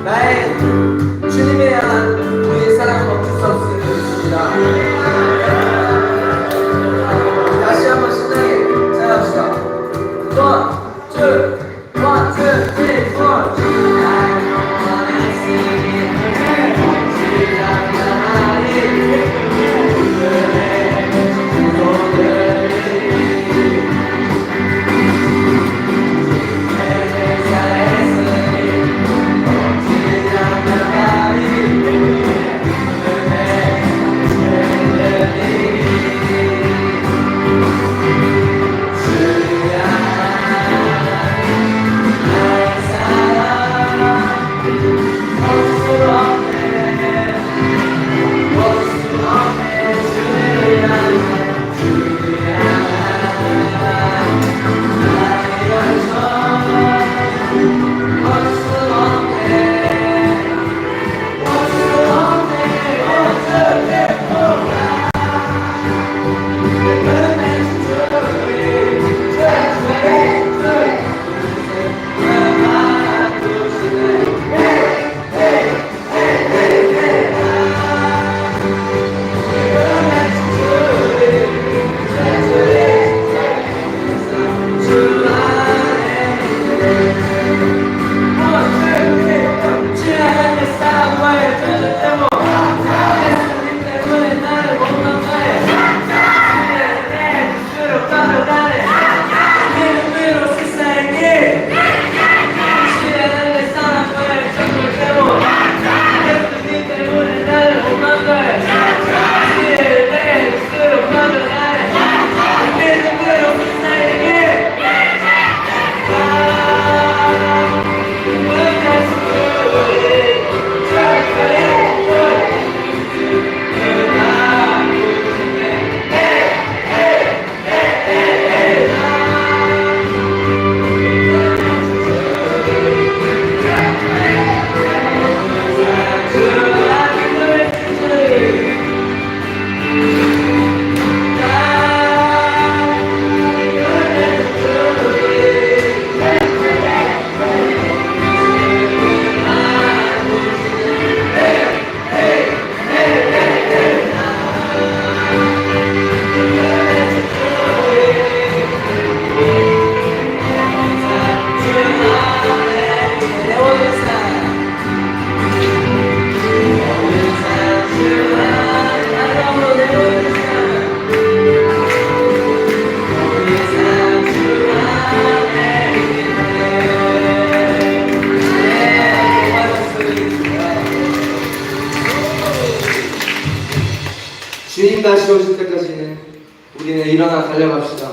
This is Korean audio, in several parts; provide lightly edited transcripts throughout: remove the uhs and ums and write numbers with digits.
나의 주님에 대한 우리의 사랑은 멈출 수 없음을 믿습니다. 다시 한번 신나게 잘합시다. One, two, one, two, three, four. 주님 다시 오실 때까지는 우리는 일어나 달려갑시다.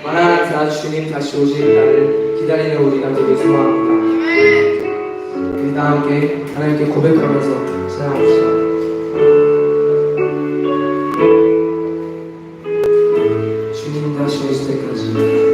마라나타 주님 다시 오실 날을 기다리는 우리가 되길 소망합니다. 우리 다 함께 하나님께 고백하면서 찬양합시다. 주님 다시 오실 때까지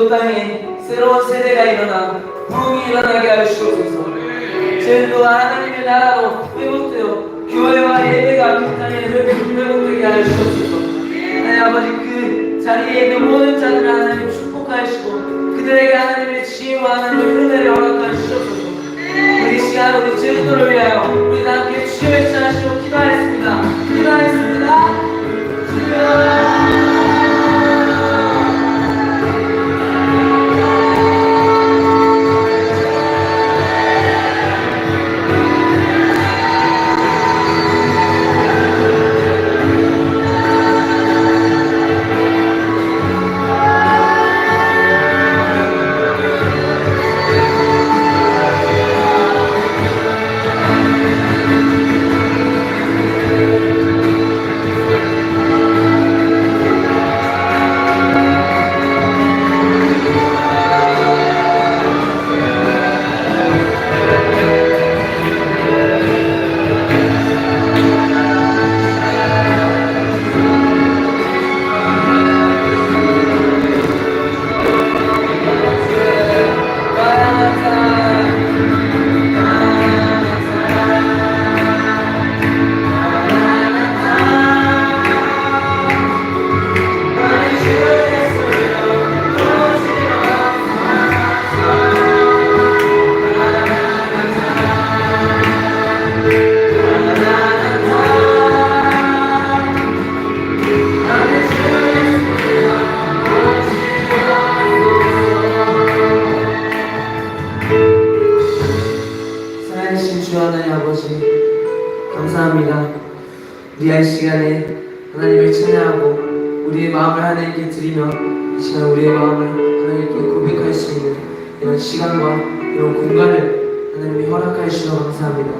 이곳 땅에 새로운 세대가 일어나 부흥이 일어나게 하시옵소서. 저희도 하나님의 나라로 회복되어 교회와 예배가 그 땅에 회복되게 하시옵소서. 하나님 아버지 그 자리에 있는 모든 자들을 하나님 축복하시고 그들에게 하나님의 지혜와 하나님의 은혜를 허락하시옵소서. 우리 시간 우리 제주도를 위하여 우리 다 함께 주여 찬양하시고 기도하겠습니다. 주여 감사합니다. 우리 이 시간에 하나님을 찬양하고 우리의 마음을 하나님께 드리며 이 시간 우리의 마음을 하나님께 고백할 수 있는 이런 시간과 이런 공간을 하나님이 허락하여 주셔서 감사합니다.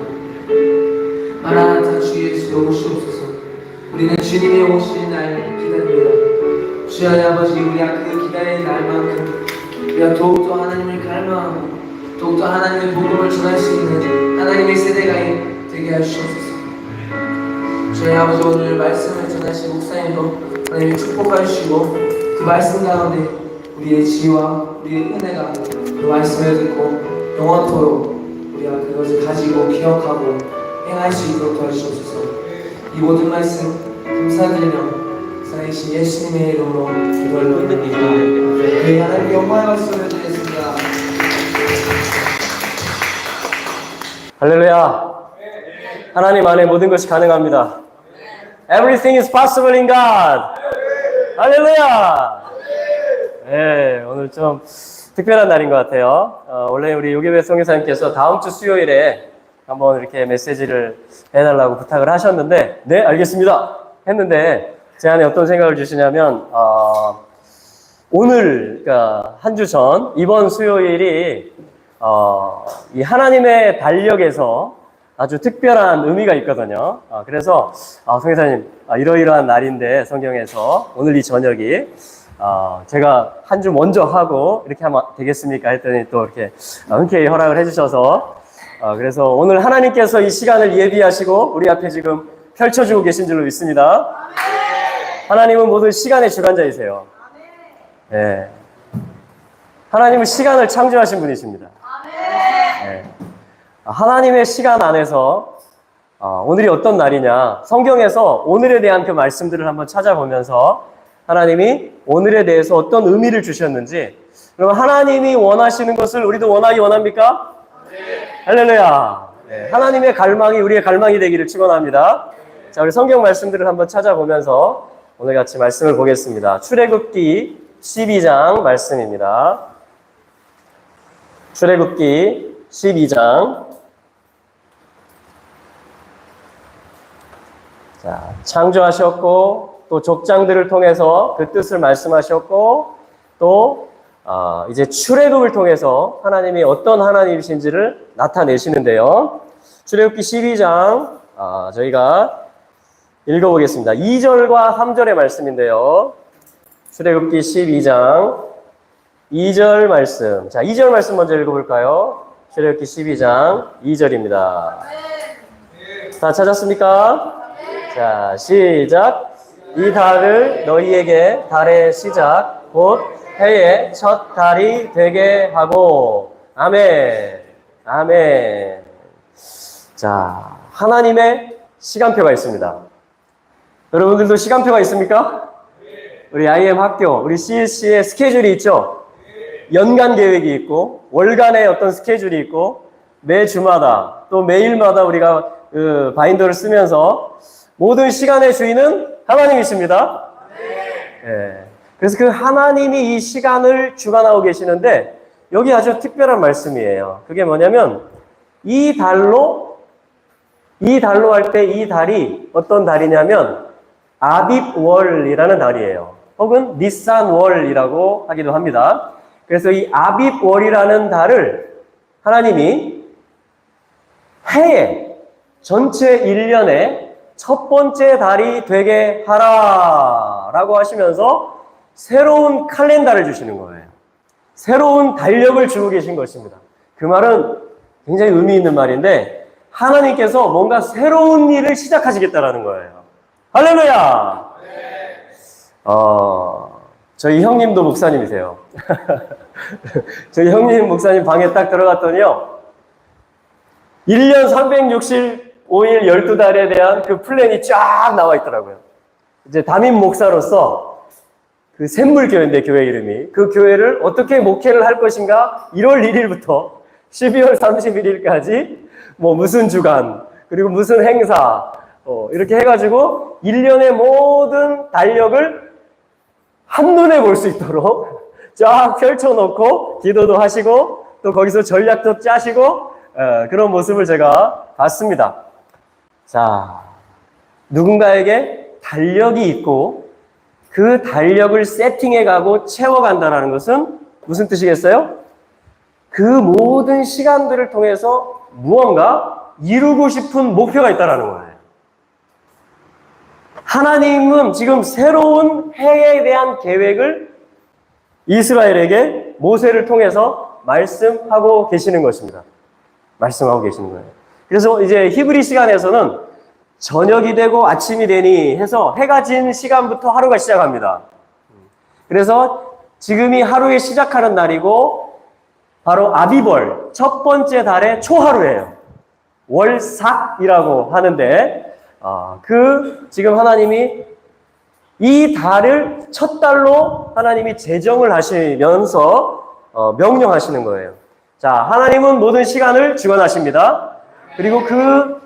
마라나타 주 예수 오시옵소서. 우리는 주님의 오시는 날 기다립니다. 주여 아버지 우리가 그 기다리는 날만큼 우리가 더욱더 하나님을 갈망하고 더욱더 하나님의 복음을 전할 수 있는 하나님의 세대가 되게 하시옵소서. 저희 아버지 오늘 말씀을 전하신 목사님도 하나님이 축복해 주시고 그 말씀 가운데 우리의 지혜와 우리의 은혜가 그 말씀을 듣고 영원토록 우리가 그것을 가지고 기억하고 행할 수 있도록 도와주시옵소서. 이 모든 말씀 감사드리며 살아계신 예수님의 이름으로 기도를 드립니다. 네, 하나님께 영광의 말씀을 드리겠습니다. 할렐루야. 하나님 안에 모든 것이 가능합니다. Everything is possible in God. 할렐루야. 네, 오늘 좀 특별한 날인 것 같아요. 원래 우리 요괴배 선교사님께서 다음 주 수요일에 한번 이렇게 메시지를 해달라고 부탁을 하셨는데, 네, 알겠습니다. 했는데, 제 안에 어떤 생각을 주시냐면, 오늘, 그러니까 한 주 전, 이번 수요일이, 이 하나님의 달력에서 아주 특별한 의미가 있거든요. 그래서 성교사님 이러이러한 날인데 성경에서 오늘 이 저녁이 제가 한 주 먼저 하고 이렇게 하면 되겠습니까? 했더니 또 이렇게 흔쾌히 허락을 해주셔서 그래서 오늘 하나님께서 이 시간을 예비하시고 우리 앞에 지금 펼쳐주고 계신 줄로 믿습니다. 하나님은 모든 시간의 주관자이세요. 네. 하나님은 시간을 창조하신 분이십니다. 네. 하나님의 시간 안에서 오늘이 어떤 날이냐, 성경에서 오늘에 대한 그 말씀들을 한번 찾아보면서 하나님이 오늘에 대해서 어떤 의미를 주셨는지, 그러면 하나님이 원하시는 것을 우리도 원하기 원합니까? 네. 할렐루야. 네. 하나님의 갈망이 우리의 갈망이 되기를 축원합니다. 자, 우리 성경 말씀들을 한번 찾아보면서 오늘 같이 말씀을 보겠습니다. 출애굽기 12장 말씀입니다. 출애굽기 12장. 자, 창조하셨고 또 족장들을 통해서 그 뜻을 말씀하셨고 또 이제 출애굽을 통해서 하나님이 어떤 하나님이신지를 나타내시는데요. 출애굽기 12장 저희가 읽어보겠습니다. 2절과 3절의 말씀인데요. 출애굽기 12장 2절 말씀. 자, 2절 말씀 먼저 읽어볼까요? 출애굽기 12장 2절입니다. 다 찾았습니까? 자, 시작. 이 달을 너희에게 달의 시작 곧 해의 첫 달이 되게 하고. 아멘. 아멘. 자, 하나님의 시간표가 있습니다. 여러분들도 시간표가 있습니까? 우리 IM 학교, 우리 CSC의 스케줄이 있죠? 연간 계획이 있고, 월간의 어떤 스케줄이 있고, 매 주마다, 또 매일마다 우리가 그 바인더를 쓰면서 모든 시간의 주인은 하나님이십니다. 예. 그래서 그 하나님이 이 시간을 주관하고 계시는데, 여기 아주 특별한 말씀이에요. 그게 뭐냐면, 이 달로 할 때 이 달이 어떤 달이냐면, 아빕월이라는 달이에요. 혹은 니산월이라고 하기도 합니다. 그래서 이 아빕월이라는 달을 하나님이 해의 전체 1년의 첫 번째 달이 되게 하라라고 하시면서 새로운 칼렌더를 주시는 거예요. 새로운 달력을 주고 계신 것입니다. 그 말은 굉장히 의미 있는 말인데 하나님께서 뭔가 새로운 일을 시작하시겠다라는 거예요. 할렐루야! 저희 형님도 목사님이세요. 저희 형님 목사님 방에 딱 들어갔더니요. 1년 365일 12달에 대한 그 플랜이 쫙 나와 있더라고요. 이제 담임 목사로서 그 샘물교회인데 교회 이름이 그 교회를 어떻게 목회를 할 것인가 1월 1일부터 12월 31일까지 뭐 무슨 주간 그리고 무슨 행사 이렇게 해가지고 1년의 모든 달력을 한눈에 볼 수 있도록 쫙 펼쳐놓고 기도도 하시고 또 거기서 전략도 짜시고 그런 모습을 제가 봤습니다. 자, 누군가에게 달력이 있고 그 달력을 세팅해가고 채워간다는 것은 무슨 뜻이겠어요? 그 모든 시간들을 통해서 무언가 이루고 싶은 목표가 있다는 거예요. 하나님은 지금 새로운 해에 대한 계획을 이스라엘에게 모세를 통해서 말씀하고 계시는 것입니다. 말씀하고 계시는 거예요. 그래서 이제 히브리 시간에서는 저녁이 되고 아침이 되니 해서 해가 진 시간부터 하루가 시작합니다. 그래서 지금이 하루에 시작하는 날이고 바로 아비벌 첫 번째 달의 초하루예요. 월삭이라고 하는데 지금 하나님이 이 달을 첫 달로 하나님이 제정을 하시면서 명령하시는 거예요. 자, 하나님은 모든 시간을 주관하십니다. 그리고 그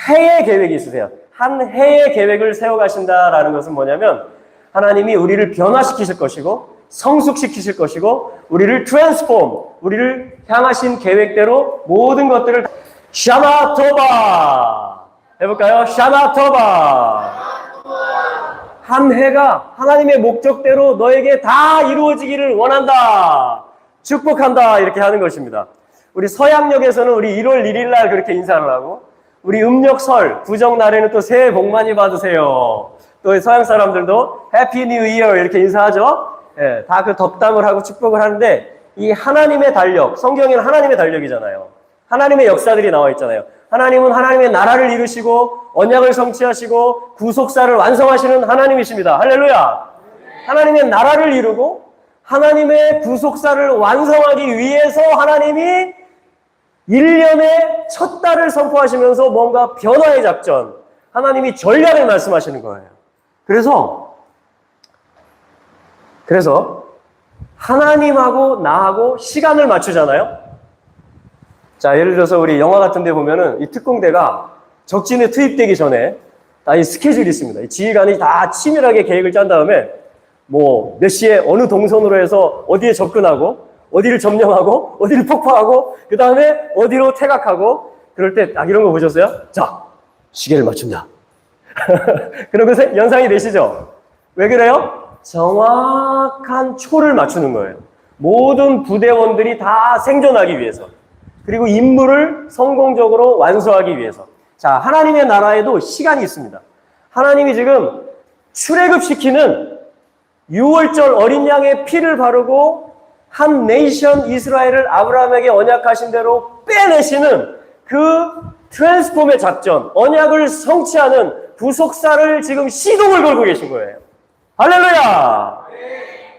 해의 계획이 있으세요. 한 해의 계획을 세워가신다라는 것은 뭐냐면 하나님이 우리를 변화시키실 것이고 성숙시키실 것이고 우리를 트랜스폼, 우리를 향하신 계획대로 모든 것들을 샤나토바 해볼까요? 샤나토바 한 해가 하나님의 목적대로 너에게 다 이루어지기를 원한다. 축복한다. 이렇게 하는 것입니다. 우리 서양역에서는 우리 1월 1일 날 그렇게 인사를 하고 우리 음력설 구정날에는 또 새해 복 많이 받으세요. 또 서양 사람들도 해피 뉴 이어 이렇게 인사하죠. 예, 다 그 덕담을 하고 축복을 하는데 이 하나님의 달력, 성경에는 하나님의 달력이잖아요. 하나님의 역사들이 나와 있잖아요. 하나님은 하나님의 나라를 이루시고 언약을 성취하시고 구속사를 완성하시는 하나님이십니다. 할렐루야. 하나님의 나라를 이루고 하나님의 구속사를 완성하기 위해서 하나님이 1년의 첫 달을 선포하시면서 뭔가 변화의 작전, 하나님이 전략을 말씀하시는 거예요. 그래서 하나님하고 나하고 시간을 맞추잖아요. 자, 예를 들어서 우리 영화 같은 데 보면은 이 특공대가 적진에 투입되기 전에 다 이 스케줄이 있습니다. 이 지휘관이 다 치밀하게 계획을 짠 다음에 뭐 몇 시에 어느 동선으로 해서 어디에 접근하고 어디를 점령하고 어디를 폭파하고 그 다음에 어디로 퇴각하고 그럴 때 딱 이런 거 보셨어요? 자, 시계를 맞춘다. 그러면서 연상이 되시죠? 왜 그래요? 정확한 초를 맞추는 거예요. 모든 부대원들이 다 생존하기 위해서. 그리고 임무를 성공적으로 완수하기 위해서. 자, 하나님의 나라에도 시간이 있습니다. 하나님이 지금 출애굽시키는 6월절 어린 양의 피를 바르고 한 네이션 이스라엘을 아브라함에게 언약하신 대로 빼내시는 그 트랜스폼의 작전, 언약을 성취하는 구속사를 지금 시동을 걸고 계신 거예요. 할렐루야!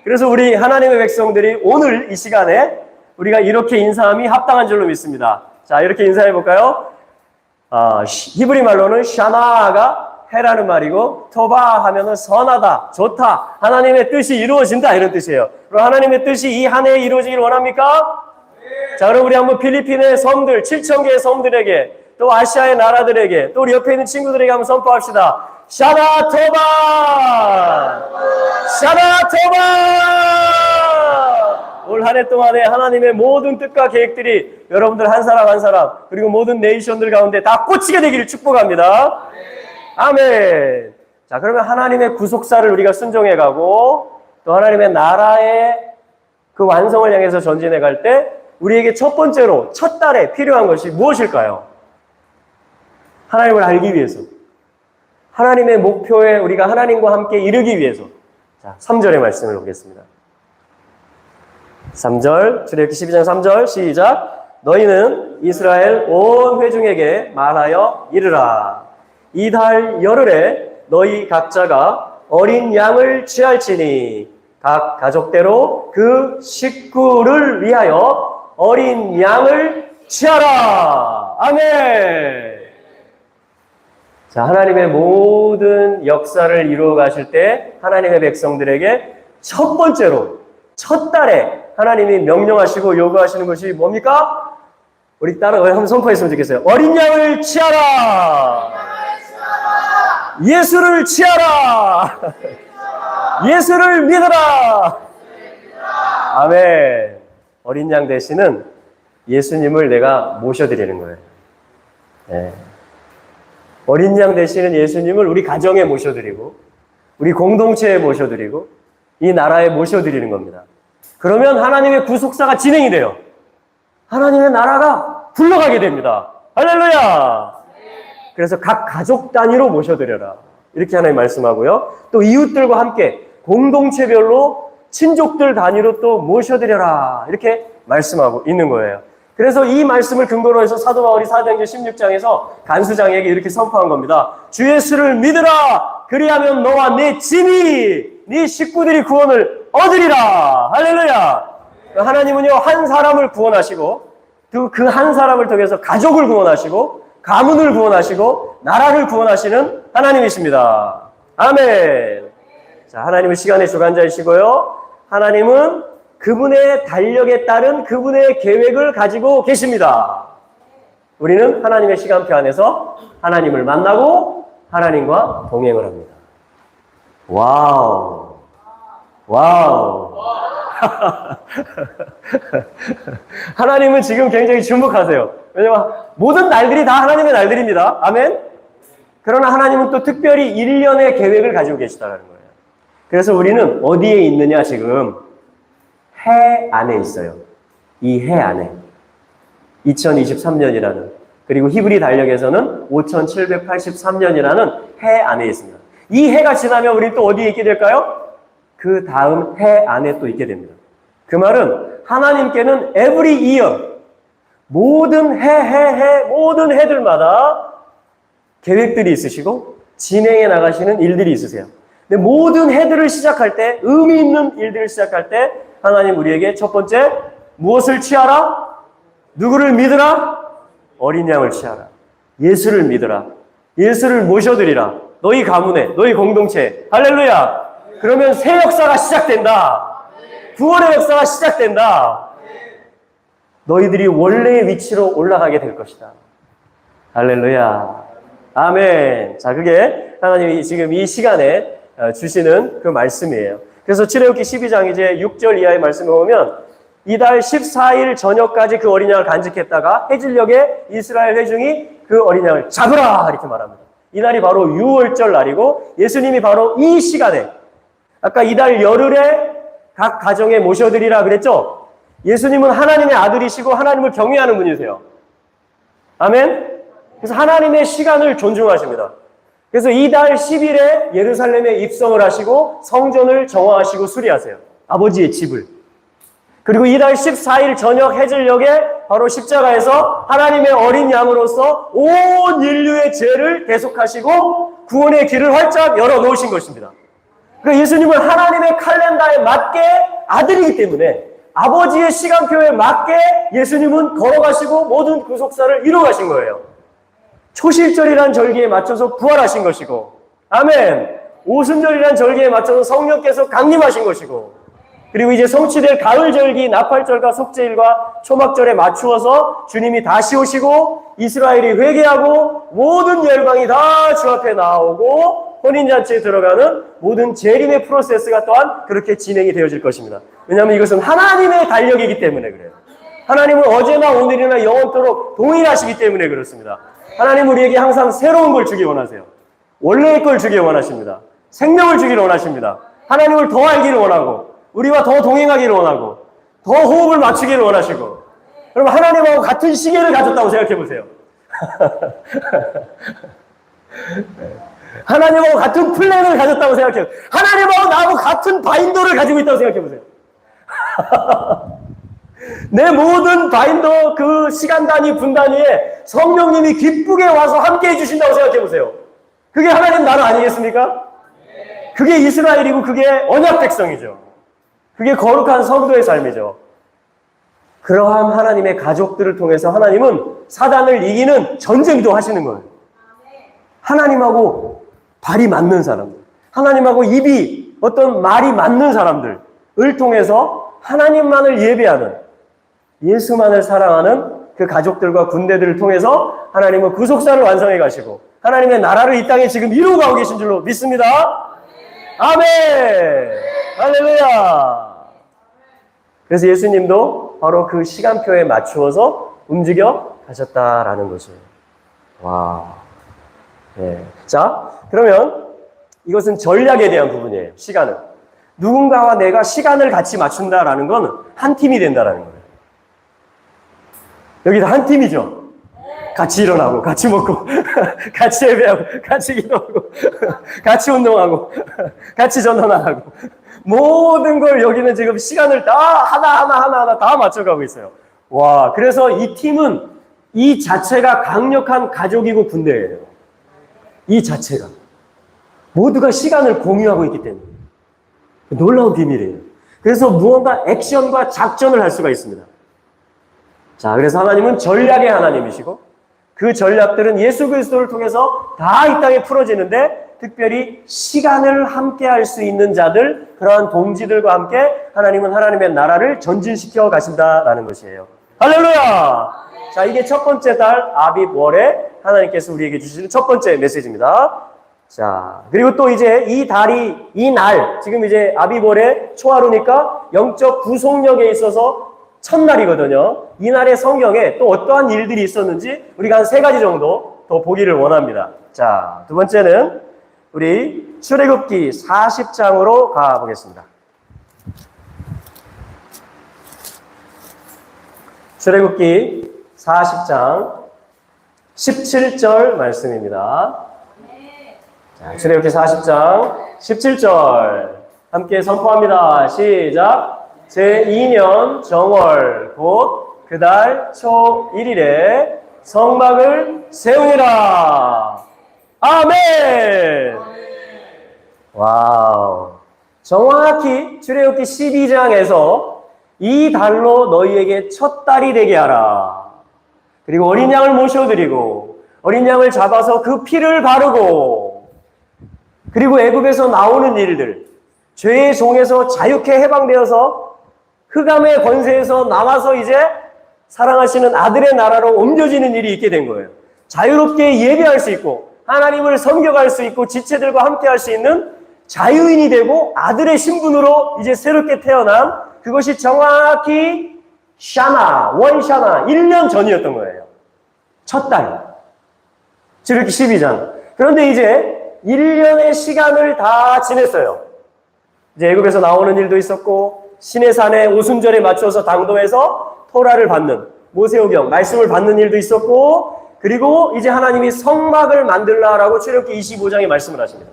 그래서 우리 하나님의 백성들이 오늘 이 시간에 우리가 이렇게 인사함이 합당한 줄로 믿습니다. 자, 이렇게 인사해 볼까요? 히브리 말로는 샤나가 해라는 말이고, 토바 하면은 선하다, 좋다, 하나님의 뜻이 이루어진다, 이런 뜻이에요. 그럼 하나님의 뜻이 이 한 해에 이루어지길 원합니까? 네. 자, 그럼 우리 한번 필리핀의 섬들, 7,000개의 섬들에게, 또 아시아의 나라들에게, 또 우리 옆에 있는 친구들에게 한번 선포합시다. 샤나 토바! 샤나 토바! 올 한 해 동안에 하나님의 모든 뜻과 계획들이 여러분들 한 사람 한 사람, 그리고 모든 네이션들 가운데 다 꽂히게 되기를 축복합니다. 아멘. 자, 그러면 하나님의 구속사를 우리가 순종해 가고, 또 하나님의 나라의 그 완성을 향해서 전진해 갈 때, 우리에게 첫 번째로, 첫 달에 필요한 것이 무엇일까요? 하나님을 알기 위해서. 하나님의 목표에 우리가 하나님과 함께 이르기 위해서. 자, 3절의 말씀을 보겠습니다. 3절, 출애굽기 12장 3절, 시작. 너희는 이스라엘 온 회중에게 말하여 이르라. 이달 열흘에 너희 각자가 어린 양을 취할지니 각 가족대로 그 식구를 위하여 어린 양을 취하라. 아멘. 자, 하나님의 모든 역사를 이루어 가실 때 하나님의 백성들에게 첫 번째로 첫 달에 하나님이 명령하시고 요구하시는 것이 뭡니까? 우리 따라 한번 선포했으면 좋겠어요. 어린 양을 취하라. 예수를 취하라. 예수를 믿어라. 아멘. 어린 양 대신은 예수님을 내가 모셔드리는 거예요. 네. 어린 양 대신은 예수님을 우리 가정에 모셔드리고, 우리 공동체에 모셔드리고, 이 나라에 모셔드리는 겁니다. 그러면 하나님의 구속사가 진행이 돼요. 하나님의 나라가 굴러가게 됩니다. 할렐루야! 그래서 각 가족 단위로 모셔드려라. 이렇게 하나님 말씀하고요. 또 이웃들과 함께 공동체별로 친족들 단위로 또 모셔드려라. 이렇게 말씀하고 있는 거예요. 그래서 이 말씀을 근거로 해서 사도 바울이 사도행전 16장에서 간수장에게 이렇게 선포한 겁니다. 주 예수를 믿으라. 그리하면 너와 내 집이, 네 식구들이 구원을 얻으리라. 할렐루야. 하나님은요, 한 사람을 구원하시고 그 한 사람을 통해서 가족을 구원하시고 가문을 구원하시고 나라를 구원하시는 하나님이십니다. 아멘. 자, 하나님은 시간의 주관자이시고요. 하나님은 그분의 달력에 따른 그분의 계획을 가지고 계십니다. 우리는 하나님의 시간표 안에서 하나님을 만나고 하나님과 동행을 합니다. 와우. 와우. 하나님은 지금 굉장히 주목하세요. 왜냐면 모든 날들이 다 하나님의 날들입니다. 아멘. 그러나 하나님은 또 특별히 1년의 계획을 가지고 계시다는 거예요. 그래서 우리는 어디에 있느냐 지금? 해 안에 있어요. 이 해 안에. 2023년이라는, 그리고 히브리 달력에서는 5783년이라는 해 안에 있습니다. 이 해가 지나면 우리는 또 어디에 있게 될까요? 그 다음 해 안에 또 있게 됩니다. 그 말은 하나님께는 every year, 모든 모든 해들마다 계획들이 있으시고 진행해 나가시는 일들이 있으세요. 근데 모든 해들을 시작할 때, 의미 있는 일들을 시작할 때 하나님 우리에게 첫 번째 무엇을 취하라? 누구를 믿으라? 어린 양을 취하라. 예수를 믿으라. 예수를 모셔드리라. 너희 가문에, 너희 공동체에. 할렐루야. 그러면 새 역사가 시작된다. 구원의 역사가 시작된다. 너희들이 원래의 위치로 올라가게 될 것이다. 할렐루야. 아멘. 자, 그게 하나님이 지금 이 시간에 주시는 그 말씀이에요. 그래서 출애굽기 12장 이제 6절 이하의 말씀을 보면 이달 14일 저녁까지 그 어린 양을 간직했다가 해질녘에 이스라엘 회중이 그 어린 양을 잡으라 이렇게 말합니다. 이날이 바로 6월절 날이고 예수님이 바로 이 시간에 아까 이달 열흘에 각 가정에 모셔드리라 그랬죠? 예수님은 하나님의 아들이시고 하나님을 경외하는 분이세요. 아멘? 그래서 하나님의 시간을 존중하십니다. 그래서 이달 10일에 예루살렘에 입성을 하시고 성전을 정화하시고 수리하세요. 아버지의 집을. 그리고 이달 14일 저녁 해질녘에 바로 십자가에서 하나님의 어린 양으로서 온 인류의 죄를 대속하시고 구원의 길을 활짝 열어놓으신 것입니다. 그러니까 예수님은 하나님의 칼렌더에 맞게 아들이기 때문에 아버지의 시간표에 맞게 예수님은 걸어가시고 모든 구속사를 이루어가신 거예요. 초실절이란 절기에 맞춰서 부활하신 것이고, 아멘. 오순절이란 절기에 맞춰서 성령께서 강림하신 것이고, 그리고 이제 성취될 가을절기, 나팔절과 속죄일과 초막절에 맞추어서 주님이 다시 오시고 이스라엘이 회개하고 모든 열방이 다 주 앞에 나오고 혼인잔치에 들어가는 모든 재림의 프로세스가 또한 그렇게 진행이 되어질 것입니다. 왜냐하면 이것은 하나님의 달력이기 때문에 그래요. 하나님은 어제나 오늘이나 영원토록 동일하시기 때문에 그렇습니다. 하나님은 우리에게 항상 새로운 걸 주기 원하세요. 원래의 걸 주기 원하십니다. 생명을 주기를 원하십니다. 하나님을 더 알기를 원하고 우리와 더 동행하기를 원하고 더 호흡을 맞추기를 원하시고, 여러분 하나님하고 같은 시계를 가졌다고 생각해 보세요. 하나님하고 같은 플랜을 가졌다고 생각해요. 하나님하고 나하고 같은 바인더를 가지고 있다고 생각해 보세요. 내 모든 바인더 그 시간 단위 분 단위에 성령님이 기쁘게 와서 함께 해주신다고 생각해 보세요. 그게 하나님 나라 아니겠습니까? 그게 이스라엘이고 그게 언약 백성이죠. 그게 거룩한 성도의 삶이죠. 그러한 하나님의 가족들을 통해서 하나님은 사단을 이기는 전쟁도 하시는 거예요. 하나님하고 발이 맞는 사람들, 하나님하고 입이 어떤 말이 맞는 사람들을 통해서 하나님만을 예배하는, 예수만을 사랑하는 그 가족들과 군대들을 통해서 하나님은 구속사를 완성해 가시고 하나님의 나라를 이 땅에 지금 이루어가고 계신 줄로 믿습니다. 아멘! 할렐루야! 그래서 예수님도 바로 그 시간표에 맞추어서 움직여 가셨다라는 것이에요. 와. 네. 자, 그러면 이것은 전략에 대한 부분이에요. 시간은. 누군가와 내가 시간을 같이 맞춘다라는 건 한 팀이 된다라는 거예요. 여기도 한 팀이죠. 같이 일어나고, 같이 먹고, 같이 예배하고, 같이 기도하고, 같이 운동하고, 같이 전도하고, 모든 걸 여기는 지금 시간을 다 하나 다 맞춰가고 있어요. 와, 그래서 이 팀은 이 자체가 강력한 가족이고 군대예요. 이 자체가. 모두가 시간을 공유하고 있기 때문에. 놀라운 비밀이에요. 그래서 무언가 액션과 작전을 할 수가 있습니다. 자, 그래서 하나님은 전략의 하나님이시고 그 전략들은 예수 그리스도를 통해서 다 이 땅에 풀어지는데 특별히 시간을 함께 할 수 있는 자들, 그러한 동지들과 함께 하나님은 하나님의 나라를 전진시켜 가신다라는 것이에요. 할렐루야! 자, 이게 첫 번째 달 아빕월에 하나님께서 우리에게 주시는 첫 번째 메시지입니다. 자, 그리고 또 이제 이 달이, 이 날, 지금 이제 아빕월에 초하루니까 영적 구속력에 있어서 첫날이거든요. 이날의 성경에 또 어떠한 일들이 있었는지 우리가 한 3가지 정도 더 보기를 원합니다. 자, 두 번째는 우리 출애굽기 40장으로 가보겠습니다. 출애굽기 40장 17절 말씀입니다. 자, 출애굽기 40장 17절 함께 선포합니다. 시작. 제2년 정월 곧 그 달 초 1일에 성막을 세우니라. 아멘. 와우. 정확히 출애굽기 12장에서 이 달로 너희에게 첫 달이 되게 하라. 그리고 어린 양을 모셔드리고 어린 양을 잡아서 그 피를 바르고 그리고 애굽에서 나오는 일들, 죄의 종에서 자유케 해방되어서 흑암의 권세에서 나와서 이제 사랑하시는 아들의 나라로 옮겨지는 일이 있게 된 거예요. 자유롭게 예배할 수 있고 하나님을 섬겨갈 수 있고 지체들과 함께 할 수 있는 자유인이 되고 아들의 신분으로 이제 새롭게 태어난, 그것이 정확히 샤나, 원샤나 1년 전이었던 거예요. 첫 달. 출애굽기 12장. 그런데 이제 1년의 시간을 다 지냈어요. 이제 애굽에서 나오는 일도 있었고 시내산의 오순절에 맞춰서 당도에서 토라를 받는, 모세오경 말씀을 받는 일도 있었고, 그리고 이제 하나님이 성막을 만들라라고 출애굽기 25장에 말씀을 하십니다.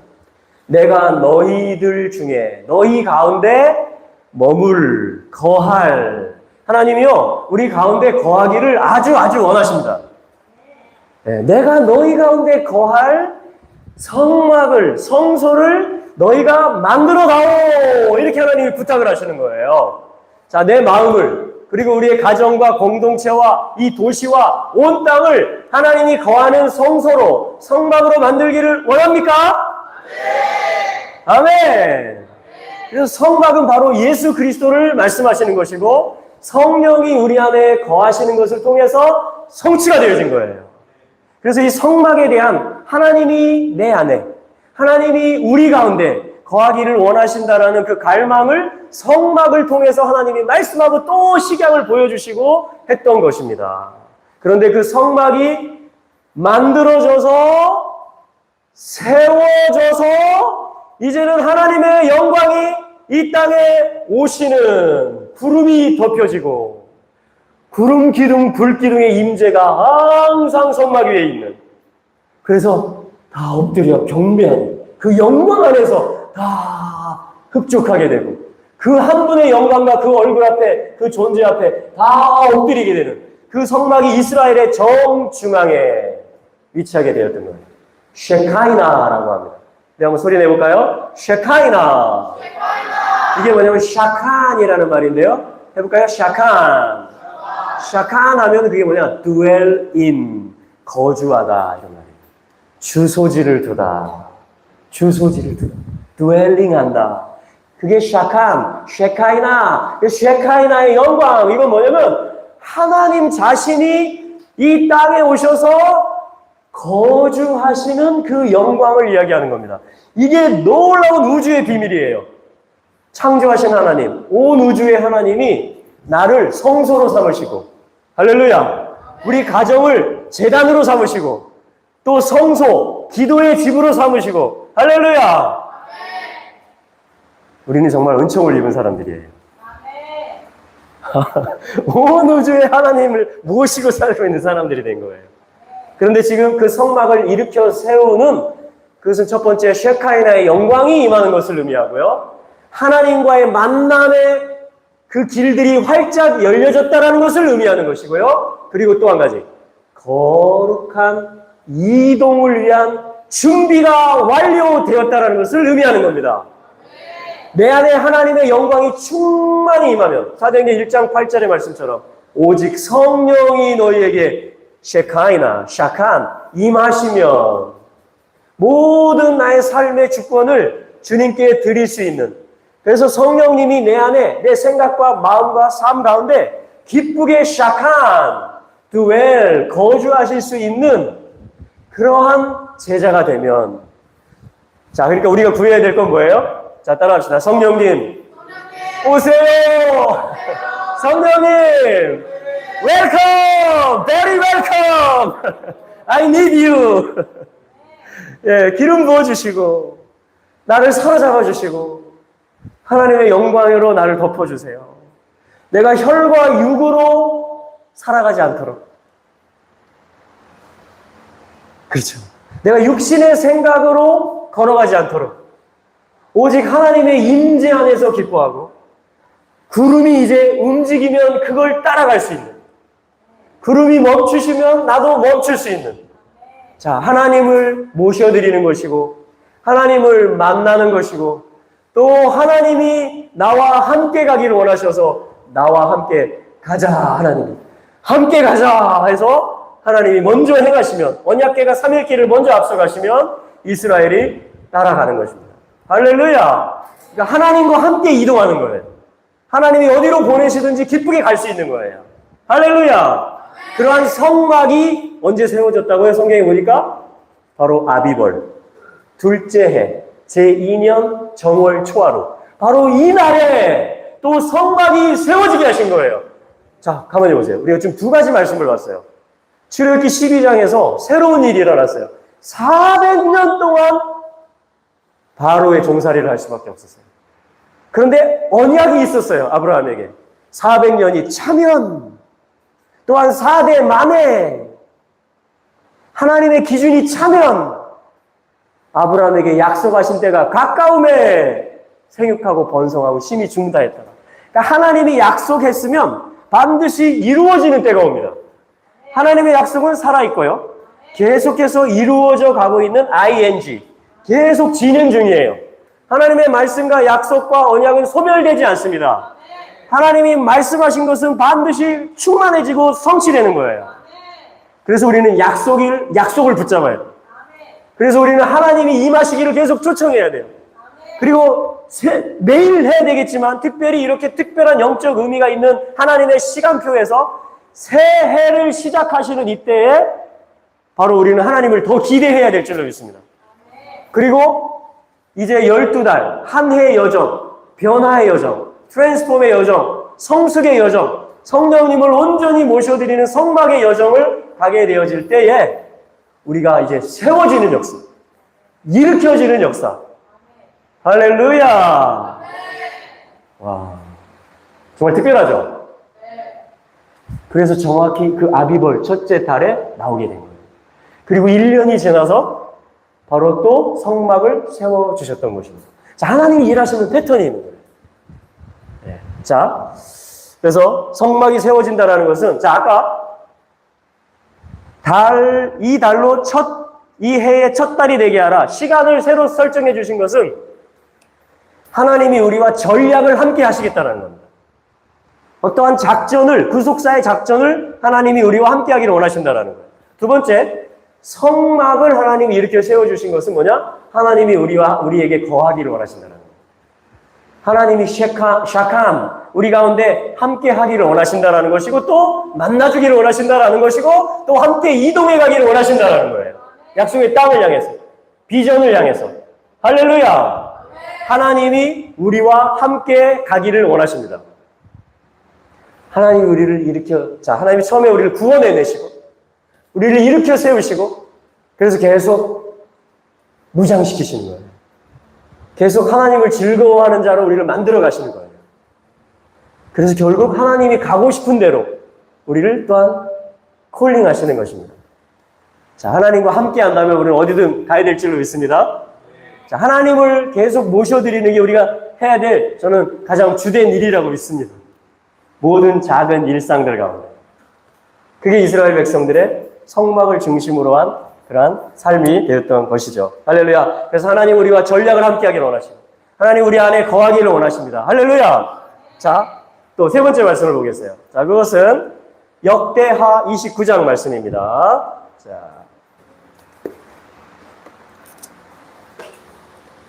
내가 너희들 중에 너희 가운데 머물 거할, 하나님이요 우리 가운데 거하기를 아주 원하십니다. 네, 내가 너희 가운데 거할 성막을, 성소를 너희가 만들어다오! 이렇게 하나님이 부탁을 하시는 거예요. 자, 내 마음을, 그리고 우리의 가정과 공동체와 이 도시와 온 땅을 하나님이 거하는 성소로, 성막으로 만들기를 원합니까? 아멘! 그래서 성막은 바로 예수 그리스도를 말씀하시는 것이고, 성령이 우리 안에 거하시는 것을 통해서 성취가 되어진 거예요. 그래서 이 성막에 대한 하나님이 내 안에, 하나님이 우리 가운데 거하기를 원하신다라는 그 갈망을 성막을 통해서 하나님이 말씀하고 또 식양을 보여주시고 했던 것입니다. 그런데 그 성막이 만들어져서 세워져서 이제는 하나님의 영광이 이 땅에 오시는 구름이 덮여지고 구름 기둥 불 기둥의 임재가 항상 성막 위에 있는, 그래서 다 엎드려 경배하는 그 영광 안에서 다 흡족하게 되고 그 한 분의 영광과 그 얼굴 앞에 그 존재 앞에 다 엎드리게 되는 그 성막이 이스라엘의 정중앙에 위치하게 되었던 거예요. 쉐카이나라고 합니다. 네, 한번 소리 내볼까요? 쉐카이나. 이게 뭐냐면 샤칸이라는 말인데요. 해볼까요? 샤칸. 샤칸 하면 그게 뭐냐? dwell in, 거주하다 이런 말이에요. 주소지를 두다. 주소지를 두다. dwelling 한다. 그게 샤칸, 쉐카이나. 쉐카이나의 영광. 이건 뭐냐면 하나님 자신이 이 땅에 오셔서 거주하시는 그 영광을 이야기하는 겁니다. 이게 놀라운 우주의 비밀이에요. 창조하신 하나님, 온 우주의 하나님이 나를 성소로 삼으시고, 할렐루야, 우리 가정을 제단으로 삼으시고, 또 성소, 기도의 집으로 삼으시고, 할렐루야. 우리는 정말 은총을 입은 사람들이에요. 온 우주의 하나님을 모시고 살고 있는 사람들이 된 거예요. 그런데 지금 그 성막을 일으켜 세우는 그것은 첫 번째 쉐카이나의 영광이 임하는 것을 의미하고요. 하나님과의 만남의 그 길들이 활짝 열려졌다는 것을 의미하는 것이고요. 그리고 또 한 가지, 거룩한 이동을 위한 준비가 완료되었다는 것을 의미하는 겁니다. 내 안에 하나님의 영광이 충만히 임하면 사도행전 1장 8절의 말씀처럼 오직 성령이 너희에게 쉐카이나, 샤칸 임하시면 모든 나의 삶의 주권을 주님께 드릴 수 있는, 그래서 성령님이 내 안에 내 생각과 마음과 삶 가운데 기쁘게 샤칸, dwell, 거주하실 수 있는 그러한 제자가 되면, 자, 그러니까 우리가 구해야 될 건 뭐예요? 자, 따라합시다. 성령님, 오세요! 성령님, welcome! Very welcome! I need you! 예, 기름 부어주시고, 나를 사로잡아 주시고, 하나님의 영광으로 나를 덮어주세요. 내가 혈과 육으로 살아가지 않도록. 그렇죠. 내가 육신의 생각으로 걸어가지 않도록. 오직 하나님의 임재 안에서 기뻐하고, 구름이 이제 움직이면 그걸 따라갈 수 있는, 구름이 멈추시면 나도 멈출 수 있는, 자, 하나님을 모셔드리는 것이고, 하나님을 만나는 것이고, 또 하나님이 나와 함께 가기를 원하셔서 나와 함께 가자, 하나님이 함께 가자 해서 하나님이 먼저 행하시면, 언약궤가 3일길을 먼저 앞서가시면 이스라엘이 따라가는 것입니다. 할렐루야. 그러니까 하나님과 함께 이동하는 거예요. 하나님이 어디로 보내시든지 기쁘게 갈 수 있는 거예요. 할렐루야. 그러한 성막이 언제 세워졌다고요? 성경에 보니까 바로 아비벌, 둘째 해, 제2년 정월 초하루, 바로 이 날에 또 성막이 세워지게 하신 거예요. 자, 가만히 보세요. 우리가 지금 두 가지 말씀을 봤어요. 출애굽기 12장에서 새로운 일이 일어났어요. 400년 동안 바로의 종살이를 할 수밖에 없었어요. 그런데 언약이 있었어요. 아브라함에게 400년이 차면, 또한 4대 만에 하나님의 기준이 차면 아브라함에게 약속하신 때가 가까움에 생육하고 번성하고 심히 중다했다. 그러니까 하나님이 약속했으면 반드시 이루어지는 때가 옵니다. 하나님의 약속은 살아있고요, 계속해서 이루어져 가고 있는 ing, 계속 진행 중이에요. 하나님의 말씀과 약속과 언약은 소멸되지 않습니다. 하나님이 말씀하신 것은 반드시 충만해지고 성취되는 거예요. 그래서 우리는 약속을 붙잡아야 돼요. 그래서 우리는 하나님이 임하시기를 계속 초청해야 돼요. 그리고 매일 해야 되겠지만 특별히 이렇게 특별한 영적 의미가 있는 하나님의 시간표에서 새 해를 시작하시는 이때에 바로 우리는 하나님을 더 기대해야 될 줄로 믿습니다. 그리고 이제 12달, 한 해의 여정, 변화의 여정, 트랜스폼의 여정, 성숙의 여정, 성령님을 온전히 모셔드리는 성막의 여정을 가게 되어질 때에 우리가 이제 세워지는 역사, 일으켜지는 역사. 할렐루야! 와, 정말 특별하죠? 그래서 정확히 그 아비벌 첫째 달에 나오게 된 거예요. 그리고 1년이 지나서 바로 또 성막을 세워주셨던 것입니다. 자, 하나님이 일하시는 패턴이 있는 거예요. 네. 자, 그래서 성막이 세워진다는 것은, 자, 아까 이 달로 이 해의 첫 달이 되게 하라. 시간을 새로 설정해 주신 것은 하나님이 우리와 전략을 함께 하시겠다는 겁니다. 어떠한 작전을, 구속사의 작전을 하나님이 우리와 함께 하기를 원하신다는 거예요. 두 번째, 성막을 하나님이 일으켜 세워주신 것은 뭐냐? 하나님이 우리에게 거하기를 원하신다는 거예요. 하나님이 샤캄, 우리 가운데 함께 하기를 원하신다는 것이고, 또 만나주기를 원하신다는 것이고, 또 함께 이동해 가기를 원하신다는 거예요. 약속의 땅을 향해서, 비전을 향해서. 할렐루야! 하나님이 우리와 함께 가기를 원하십니다. 하나님이 우리를 하나님이 처음에 우리를 구원해내시고, 우리를 일으켜 세우시고, 그래서 계속 무장시키시는 거예요. 계속 하나님을 즐거워하는 자로 우리를 만들어 가시는 거예요. 그래서 결국 하나님이 가고 싶은 대로 우리를 또한 콜링 하시는 것입니다. 자, 하나님과 함께 한다면 우리는 어디든 가야 될 줄로 믿습니다. 자, 하나님을 계속 모셔드리는 게 우리가 해야 될, 저는 가장 주된 일이라고 믿습니다. 모든 작은 일상들 가운데. 그게 이스라엘 백성들의 성막을 중심으로 한 그러한 삶이 되었던 것이죠. 할렐루야. 그래서 하나님 우리와 전략을 함께 하기를 원하십니다. 하나님 우리 안에 거하기를 원하십니다. 할렐루야. 자, 또 세 번째 말씀을 보겠어요. 자, 그것은 역대하 29장 말씀입니다. 자,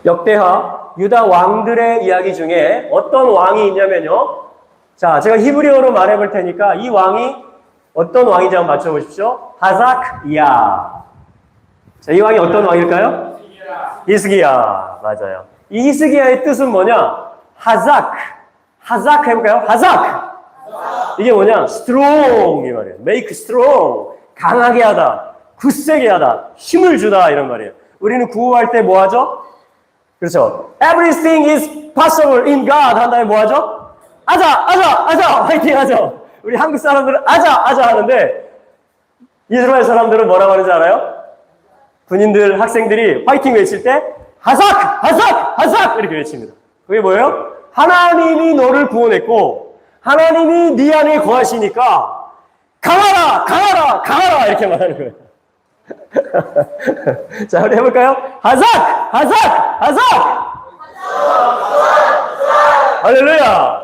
역대하 유다 왕들의 이야기 중에 어떤 왕이 있냐면요. 자, 제가 히브리어로 말해볼 테니까 이 왕이 어떤 왕인지 한번 맞춰보십시오. 하삭야. 자, 이 왕이 어떤 왕일까요? 히스기야. 맞아요. 이 히스기야의 뜻은 뭐냐? 하삭 해볼까요? 하삭. 이게 뭐냐? strong 이 말이에요. make strong. 강하게 하다. 굳세게 하다. 힘을 주다. 이런 말이에요. 우리는 구호할 때 뭐 하죠? 그렇죠. Everything is possible in God 한 다음에 뭐 하죠? 아자! 화이팅 하죠. 우리 한국 사람들은 아자 하는데 이스라엘 사람들은 뭐라고 하는지 알아요? 군인들, 학생들이 화이팅 외칠 때 하삭! 이렇게 외칩니다. 그게 뭐예요? 하나님이 너를 구원했고 하나님이 네 안에 거하시니까 강하라! 이렇게 말하는 거예요. 자, 우리 해볼까요? 하삭! 할렐루야!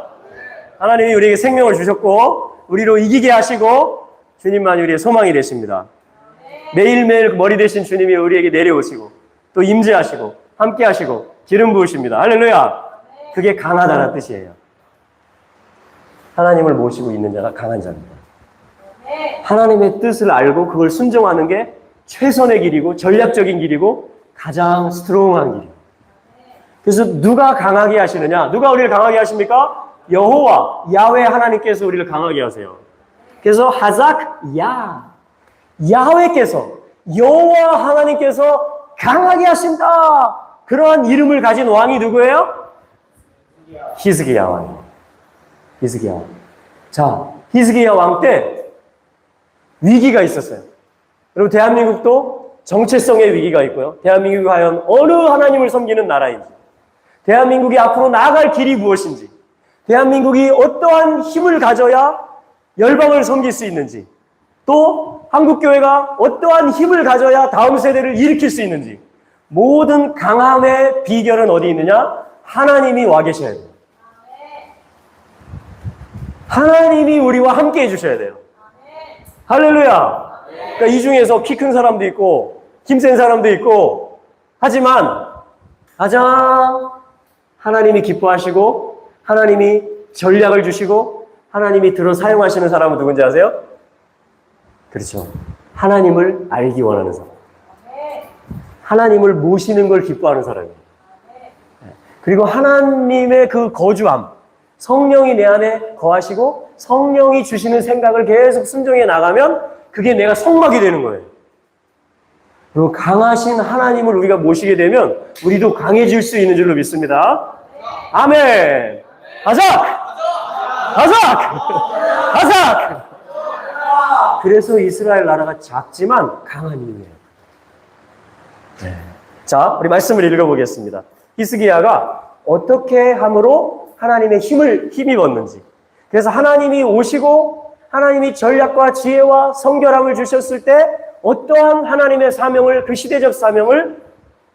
하나님이 우리에게 생명을 주셨고 우리로 이기게 하시고 주님만이 우리의 소망이 되십니다. 매일매일 머리 되신 주님이 우리에게 내려오시고 또 임재하시고 함께 하시고 기름 부으십니다. 할렐루야! 그게 강하다는 뜻이에요. 하나님을 모시고 있는 자가 강한 자입니다. 하나님의 뜻을 알고 그걸 순종하는 게 최선의 길이고 전략적인 길이고 가장 스트롱한 길이에요. 그래서 누가 강하게 하시느냐? 누가 우리를 강하게 하십니까? 여호와, 야훼 하나님께서 우리를 강하게 하세요. 그래서 야훼께서, 여호와 하나님께서 강하게 하신다. 그러한 이름을 가진 왕이 누구예요? 히스기야 왕이에요. 히스기야 왕. 자, 히스기야 왕 때 위기가 있었어요. 여러분, 대한민국도 정체성의 위기가 있고요. 대한민국이 과연 어느 하나님을 섬기는 나라인지, 대한민국이 앞으로 나아갈 길이 무엇인지, 대한민국이 어떠한 힘을 가져야 열방을 섬길 수 있는지, 또 한국교회가 어떠한 힘을 가져야 다음 세대를 일으킬 수 있는지, 모든 강함의 비결은 어디 있느냐? 하나님이 와 계셔야 돼요. 하나님이 우리와 함께 해주셔야 돼요. 할렐루야. 그러니까 이 중에서 키 큰 사람도 있고 힘센 사람도 있고 하지만 가장 하나님이 기뻐하시고 하나님이 전략을 주시고 하나님이 들어 사용하시는 사람은 누군지 아세요? 그렇죠. 하나님을 알기 원하는 사람. 하나님을 모시는 걸 기뻐하는 사람이에요. 그리고 하나님의 그 거주함, 성령이 내 안에 거하시고 성령이 주시는 생각을 계속 순종해 나가면 그게 내가 성막이 되는 거예요. 그리고 강하신 하나님을 우리가 모시게 되면 우리도 강해질 수 있는 줄로 믿습니다. 아멘. 바삭! 바삭! 바삭! 그래서 이스라엘 나라가 작지만 강한 이유예요. 네. 자, 우리 말씀을 읽어보겠습니다. 히스기야가 어떻게 함으로 하나님의 힘을 힘입었는지. 그래서 하나님이 오시고 하나님이 전략과 지혜와 성결함을 주셨을 때 어떠한 하나님의 사명을, 그 시대적 사명을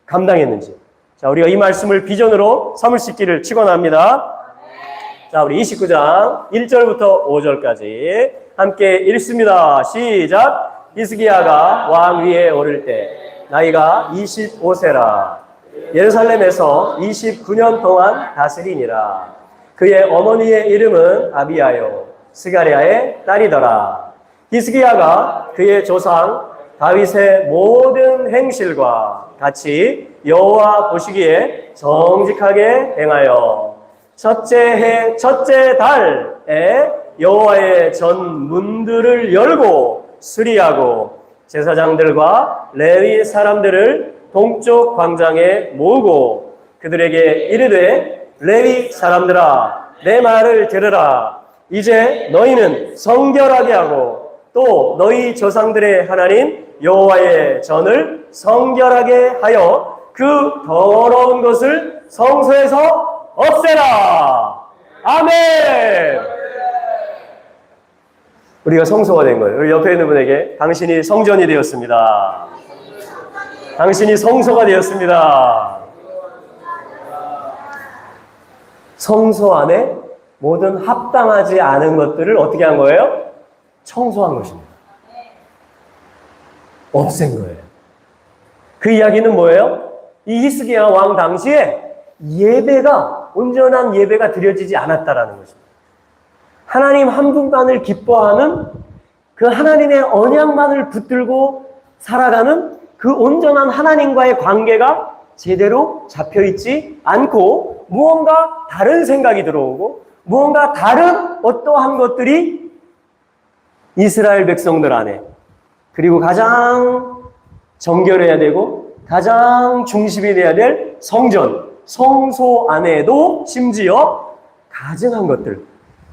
감당했는지. 자, 우리가 이 말씀을 비전으로 삼을 수 있기를 축원합니다. 자, 우리 29장 1절부터 5절까지 함께 읽습니다. 시작. 히스기야가 왕 위에 오를 때 나이가 25세라. 예루살렘에서 29년 동안 다스리니라. 그의 어머니의 이름은 아비야요 스가랴의 딸이더라. 히스기야가 그의 조상 다윗의 모든 행실과 같이 여호와 보시기에 정직하게 행하여 첫째 해 첫째 달에 여호와의 전 문들을 열고 수리하고 제사장들과 레위 사람들을 동쪽 광장에 모으고 그들에게 이르되 레위 사람들아 내 말을 들으라. 이제 너희는 성결하게 하고 또 너희 조상들의 하나님 여호와의 전을 성결하게 하여 그 더러운 것을 성소에서 없애라. 아멘. 우리가 성소가 된 거예요. 우리 옆에 있는 분에게 당신이 성전이 되었습니다. 당신이 성소가 되었습니다. 성소 안에 모든 합당하지 않은 것들을 어떻게 한 거예요? 청소한 것입니다. 없앤 거예요. 그 이야기는 뭐예요? 이 히스기야 왕 당시에 예배가, 온전한 예배가 드려지지 않았다라는 것입니다. 하나님 한 분만을 기뻐하는 그 하나님의 언약만을 붙들고 살아가는 그 온전한 하나님과의 관계가 제대로 잡혀있지 않고 무언가 다른 생각이 들어오고 무언가 다른 어떠한 것들이 이스라엘 백성들 안에 그리고 가장 정결해야 되고 가장 중심이 돼야 될 성전, 성소 안에도 심지어 가증한 것들,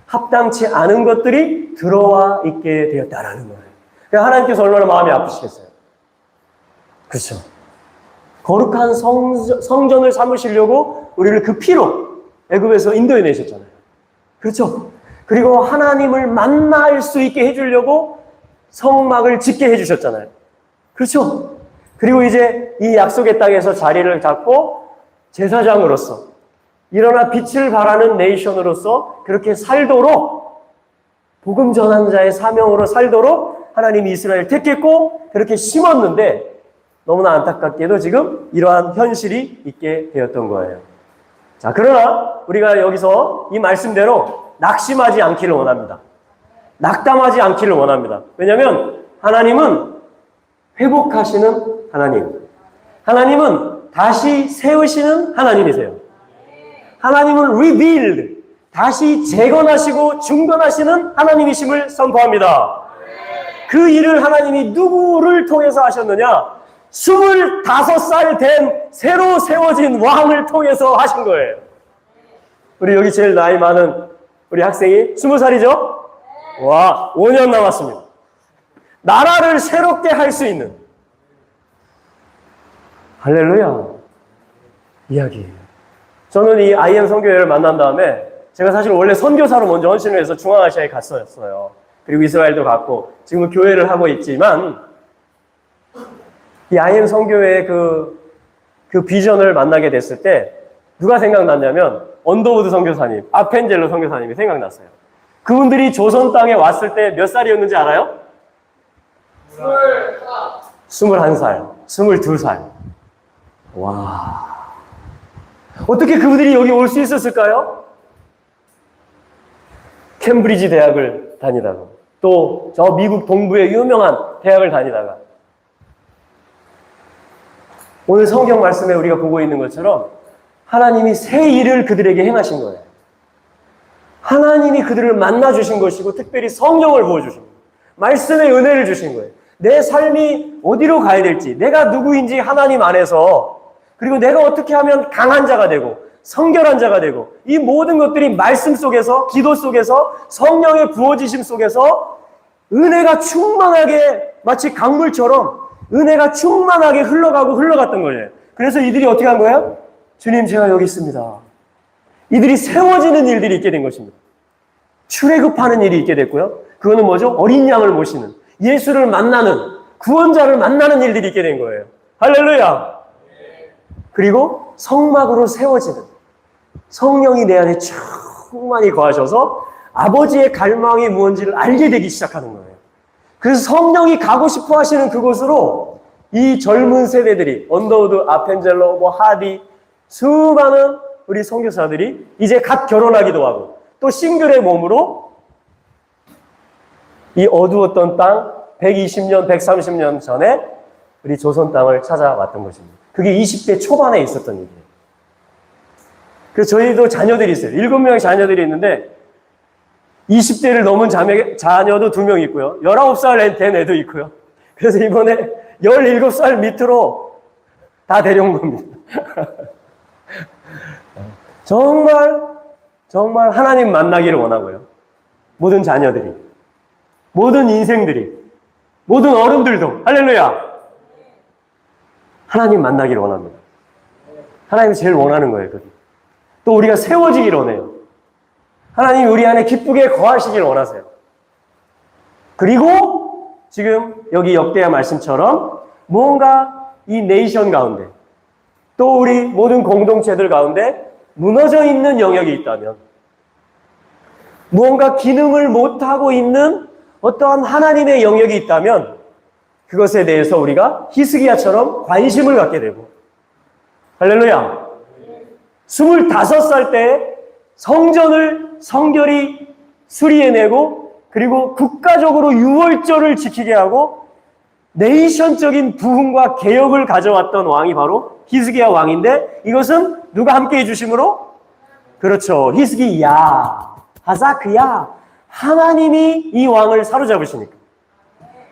합당치 않은 것들이 들어와 있게 되었다라는 거예요. 그러니까 하나님께서 얼마나 마음이 아프시겠어요? 그렇죠. 거룩한 성전을 삼으시려고 우리를 그 피로 애굽에서 인도해 내셨잖아요. 그렇죠. 그리고 하나님을 만날 수 있게 해주려고 성막을 짓게 해주셨잖아요. 그렇죠. 그리고 이제 이 약속의 땅에서 자리를 잡고 제사장으로서 일어나 빛을 발하는 네이션으로서 그렇게 살도록 복음 전하는 자의 사명으로 살도록 하나님이 이스라엘을 택했고 그렇게 심었는데 너무나 안타깝게도 지금 이러한 현실이 있게 되었던 거예요. 자, 그러나 우리가 여기서 이 말씀대로 낙심하지 않기를 원합니다. 낙담하지 않기를 원합니다. 왜냐하면 하나님은 회복하시는 하나님, 하나님은 다시 세우시는 하나님이세요. 하나님은 rebuild, 다시 재건하시고 중건하시는 하나님이심을 선포합니다. 그 일을 하나님이 누구를 통해서 하셨느냐? 25살 된 새로 세워진 왕을 통해서 하신 거예요. 우리 여기 제일 나이 많은 우리 학생이 20살이죠? 와, 5년 남았습니다. 나라를 새롭게 할 수 있는 할렐루야 이야기예요. 저는 이 IM 선교회를 만난 다음에 제가 사실 원래 선교사로 먼저 헌신을 해서 중앙아시아에 갔었어요. 그리고 이스라엘도 갔고 지금은 교회를 하고 있지만 이 IM 선교회의 그 그 비전을 만나게 됐을 때 누가 생각났냐면 언더우드 선교사님, 아펜젤로 선교사님이 생각났어요. 그분들이 조선 땅에 왔을 때 몇 살이었는지 알아요? 21살, 22살. 와. 어떻게 그분들이 여기 올 수 있었을까요? 캠브리지 대학을 다니다가, 또 저 미국 동부의 유명한 대학을 다니다가, 오늘 성경 말씀에 우리가 보고 있는 것처럼 하나님이 새 일을 그들에게 행하신 거예요. 하나님이 그들을 만나주신 것이고, 특별히 성령을 부어주신 거예요. 말씀의 은혜를 주신 거예요. 내 삶이 어디로 가야 될지, 내가 누구인지 하나님 안에서, 그리고 내가 어떻게 하면 강한 자가 되고 성결한 자가 되고, 이 모든 것들이 말씀 속에서, 기도 속에서, 성령의 부어지심 속에서 은혜가 충만하게, 마치 강물처럼 은혜가 충만하게 흘러가고 흘러갔던 거예요. 그래서 이들이 어떻게 한 거예요? 주님, 제가 여기 있습니다. 이들이 세워지는 일들이 있게 된 것입니다. 출애굽하는 일이 있게 됐고요. 그거는 뭐죠? 어린 양을 모시는, 예수를 만나는, 구원자를 만나는 일들이 있게 된 거예요. 할렐루야! 그리고 성막으로 세워지는, 성령이 내 안에 충만히 거하셔서 아버지의 갈망이 무엇인지를 알게 되기 시작하는 거예요. 그래서 성령이 가고 싶어 하시는 그곳으로 이 젊은 세대들이, 언더우드, 아펜젤로, 하디, 수많은 우리 선교사들이 이제 갓 결혼하기도 하고, 또 싱글의 몸으로 이 어두웠던 땅, 120년, 130년 전에 우리 조선 땅을 찾아왔던 것입니다. 그게 20대 초반에 있었던 일이에요. 그래서 저희도 자녀들이 있어요. 7명의 자녀들이 있는데 20대를 넘은 자녀도 2명 있고요. 19살 된 애도 있고요. 그래서 이번에 17살 밑으로 다 데려온 겁니다. 정말 하나님 만나기를 원하고요. 모든 자녀들이, 모든 인생들이, 모든 어른들도, 할렐루야! 하나님 만나기를 원합니다. 하나님이 제일 원하는 거예요. 또 우리가 세워지기를 원해요. 하나님이 우리 안에 기쁘게 거하시기를 원하세요. 그리고 지금 여기 역대하 말씀처럼 뭔가 이 네이션 가운데, 또 우리 모든 공동체들 가운데 무너져 있는 영역이 있다면, 무언가 기능을 못하고 있는 어떠한 하나님의 영역이 있다면, 그것에 대해서 우리가 히스기야처럼 관심을 갖게 되고, 할렐루야! 25살 때 성전을 성결히 수리해내고, 그리고 국가적으로 유월절을 지키게 하고 네이션적인 부흥과 개혁을 가져왔던 왕이 바로 히스기야 왕인데, 이것은 누가 함께 해주심으로? 그렇죠. 히스기야, 하사크야. 하나님이 이 왕을 사로잡으시니까.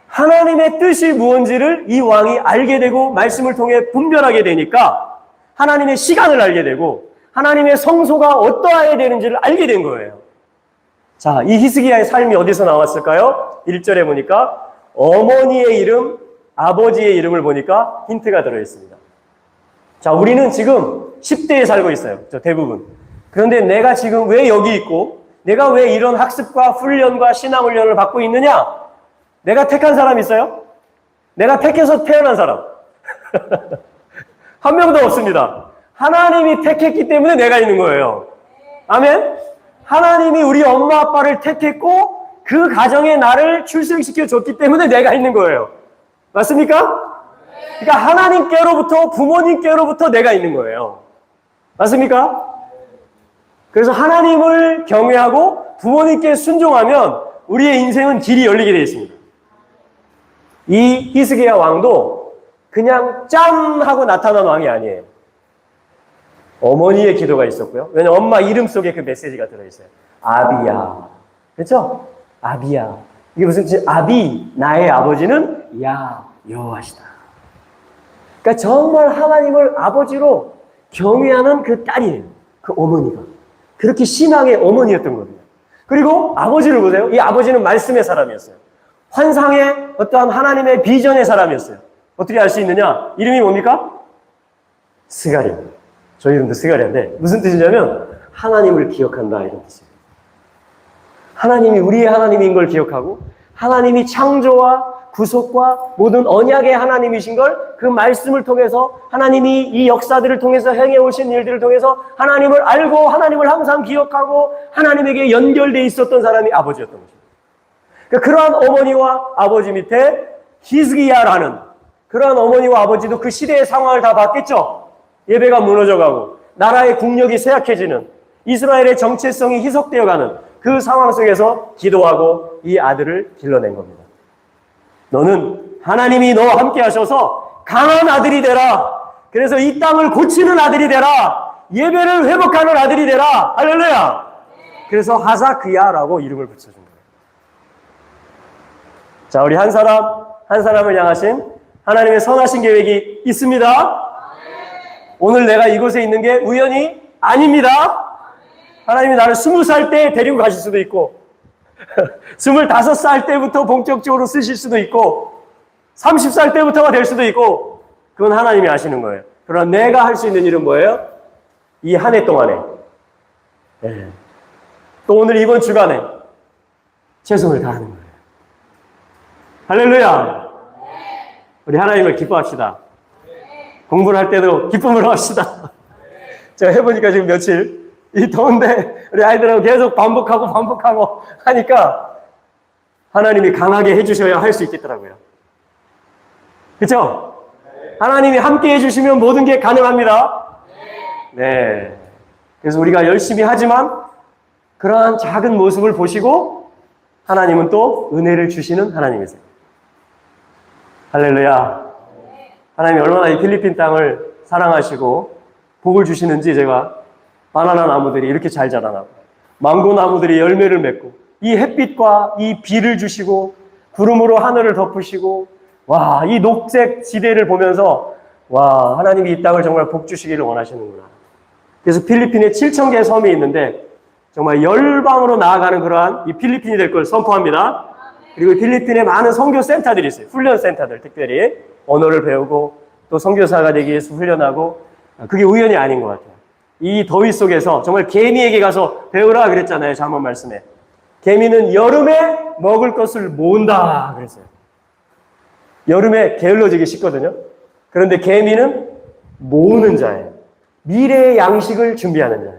하나님의 뜻이 무언지를 이 왕이 알게 되고 말씀을 통해 분별하게 되니까 하나님의 시간을 알게 되고 하나님의 성소가 어떠해야 되는지를 알게 된 거예요. 자, 이 히스기야의 삶이 어디서 나왔을까요? 1절에 보니까 어머니의 이름, 아버지의 이름을 보니까 힌트가 들어있습니다. 자, 우리는 지금 10대에 살고 있어요. 저 대부분. 그런데 내가 지금 왜 여기 있고, 내가 왜 이런 학습과 훈련과 신앙훈련을 받고 있느냐? 내가 택한 사람 있어요? 내가 택해서 태어난 사람. 한 명도 없습니다. 하나님이 택했기 때문에 내가 있는 거예요. 아멘? 하나님이 우리 엄마 아빠를 택했고 그 가정에 나를 출생시켜 줬기 때문에 내가 있는 거예요. 맞습니까? 그러니까 하나님께로부터, 부모님께로부터 내가 있는 거예요. 맞습니까? 그래서 하나님을 경외하고 부모님께 순종하면 우리의 인생은 길이 열리게 되어 있습니다. 이 히스기야 왕도 그냥 짠 하고 나타난 왕이 아니에요. 어머니의 기도가 있었고요. 왜냐면 엄마 이름 속에 그 메시지가 들어있어요. 아비야. 그렇죠? 아비야. 이게 무슨 뜻이에요? 아비, 나의 아버지는 야, 여호와시다. 그러니까 정말 하나님을 아버지로 경외하는 그 딸이에요. 그 어머니가. 그렇게 신앙의 어머니였던 겁니다. 그리고 아버지를 보세요. 이 아버지는 말씀의 사람이었어요. 환상의 어떠한 하나님의 비전의 사람이었어요. 어떻게 알 수 있느냐? 이름이 뭡니까? 스가랴. 저 이름도 스가랴인데 무슨 뜻이냐면 하나님을 기억한다 이런 뜻이에요. 하나님이 우리의 하나님인 걸 기억하고 하나님이 창조와 구속과 모든 언약의 하나님이신 걸 그 말씀을 통해서 하나님이 이 역사들을 통해서 행해 오신 일들을 통해서 하나님을 알고 하나님을 항상 기억하고 하나님에게 연결되어 있었던 사람이 아버지였던 것입니다. 그러한 어머니와 아버지 밑에 히스기야라는 그러한 어머니와 아버지도 그 시대의 상황을 다 봤겠죠. 예배가 무너져가고 나라의 국력이 쇠약해지는 이스라엘의 정체성이 희석되어가는 그 상황 속에서 기도하고 이 아들을 길러낸 겁니다. 너는 하나님이 너와 함께 하셔서 강한 아들이 되라. 그래서 이 땅을 고치는 아들이 되라. 예배를 회복하는 아들이 되라. 할렐루야. 그래서 하사크야라고 이름을 붙여준 거예요. 자, 우리 한 사람을 향하신 하나님의 선하신 계획이 있습니다. 오늘 내가 이곳에 있는 게 우연이 아닙니다. 하나님이 나를 20살 때 데리고 가실 수도 있고 25살 때부터 본격적으로 쓰실 수도 있고 30살 때부터가 될 수도 있고 그건 하나님이 아시는 거예요. 그러나 내가 할 수 있는 일은 뭐예요? 이 한 해 동안에 또 오늘 이번 주간에 최선을 다하는 거예요. 할렐루야. 우리 하나님을 기뻐합시다. 공부를 할 때도 기쁨으로 합시다. 제가 해보니까 지금 며칠 이 더운데 우리 아이들하고 계속 반복하고 하니까 하나님이 강하게 해주셔야 할 수 있겠더라고요. 그렇죠? 하나님이 함께 해주시면 모든 게 가능합니다. 네. 그래서 우리가 열심히 하지만 그러한 작은 모습을 보시고 하나님은 또 은혜를 주시는 하나님이세요. 할렐루야. 하나님이 얼마나 이 필리핀 땅을 사랑하시고 복을 주시는지 제가 바나나 나무들이 이렇게 잘 자라나고 망고 나무들이 열매를 맺고 이 햇빛과 이 비를 주시고 구름으로 하늘을 덮으시고 와, 이 녹색 지대를 보면서 와, 하나님이 이 땅을 정말 복 주시기를 원하시는구나. 그래서 필리핀에 7,000개의 섬이 있는데 정말 열방으로 나아가는 그러한 이 필리핀이 될 걸 선포합니다. 그리고 필리핀에 많은 선교 센터들이 있어요. 훈련 센터들, 특별히 언어를 배우고 또 선교사가 되기 위해서 훈련하고 그게 우연이 아닌 것 같아요. 이 더위 속에서 정말 개미에게 가서 배우라 그랬잖아요. 잠언 말씀에. 개미는 여름에 먹을 것을 모은다 그랬어요. 여름에 게을러지기 쉽거든요. 그런데 개미는 모으는 자예요. 미래의 양식을 준비하는 자예요.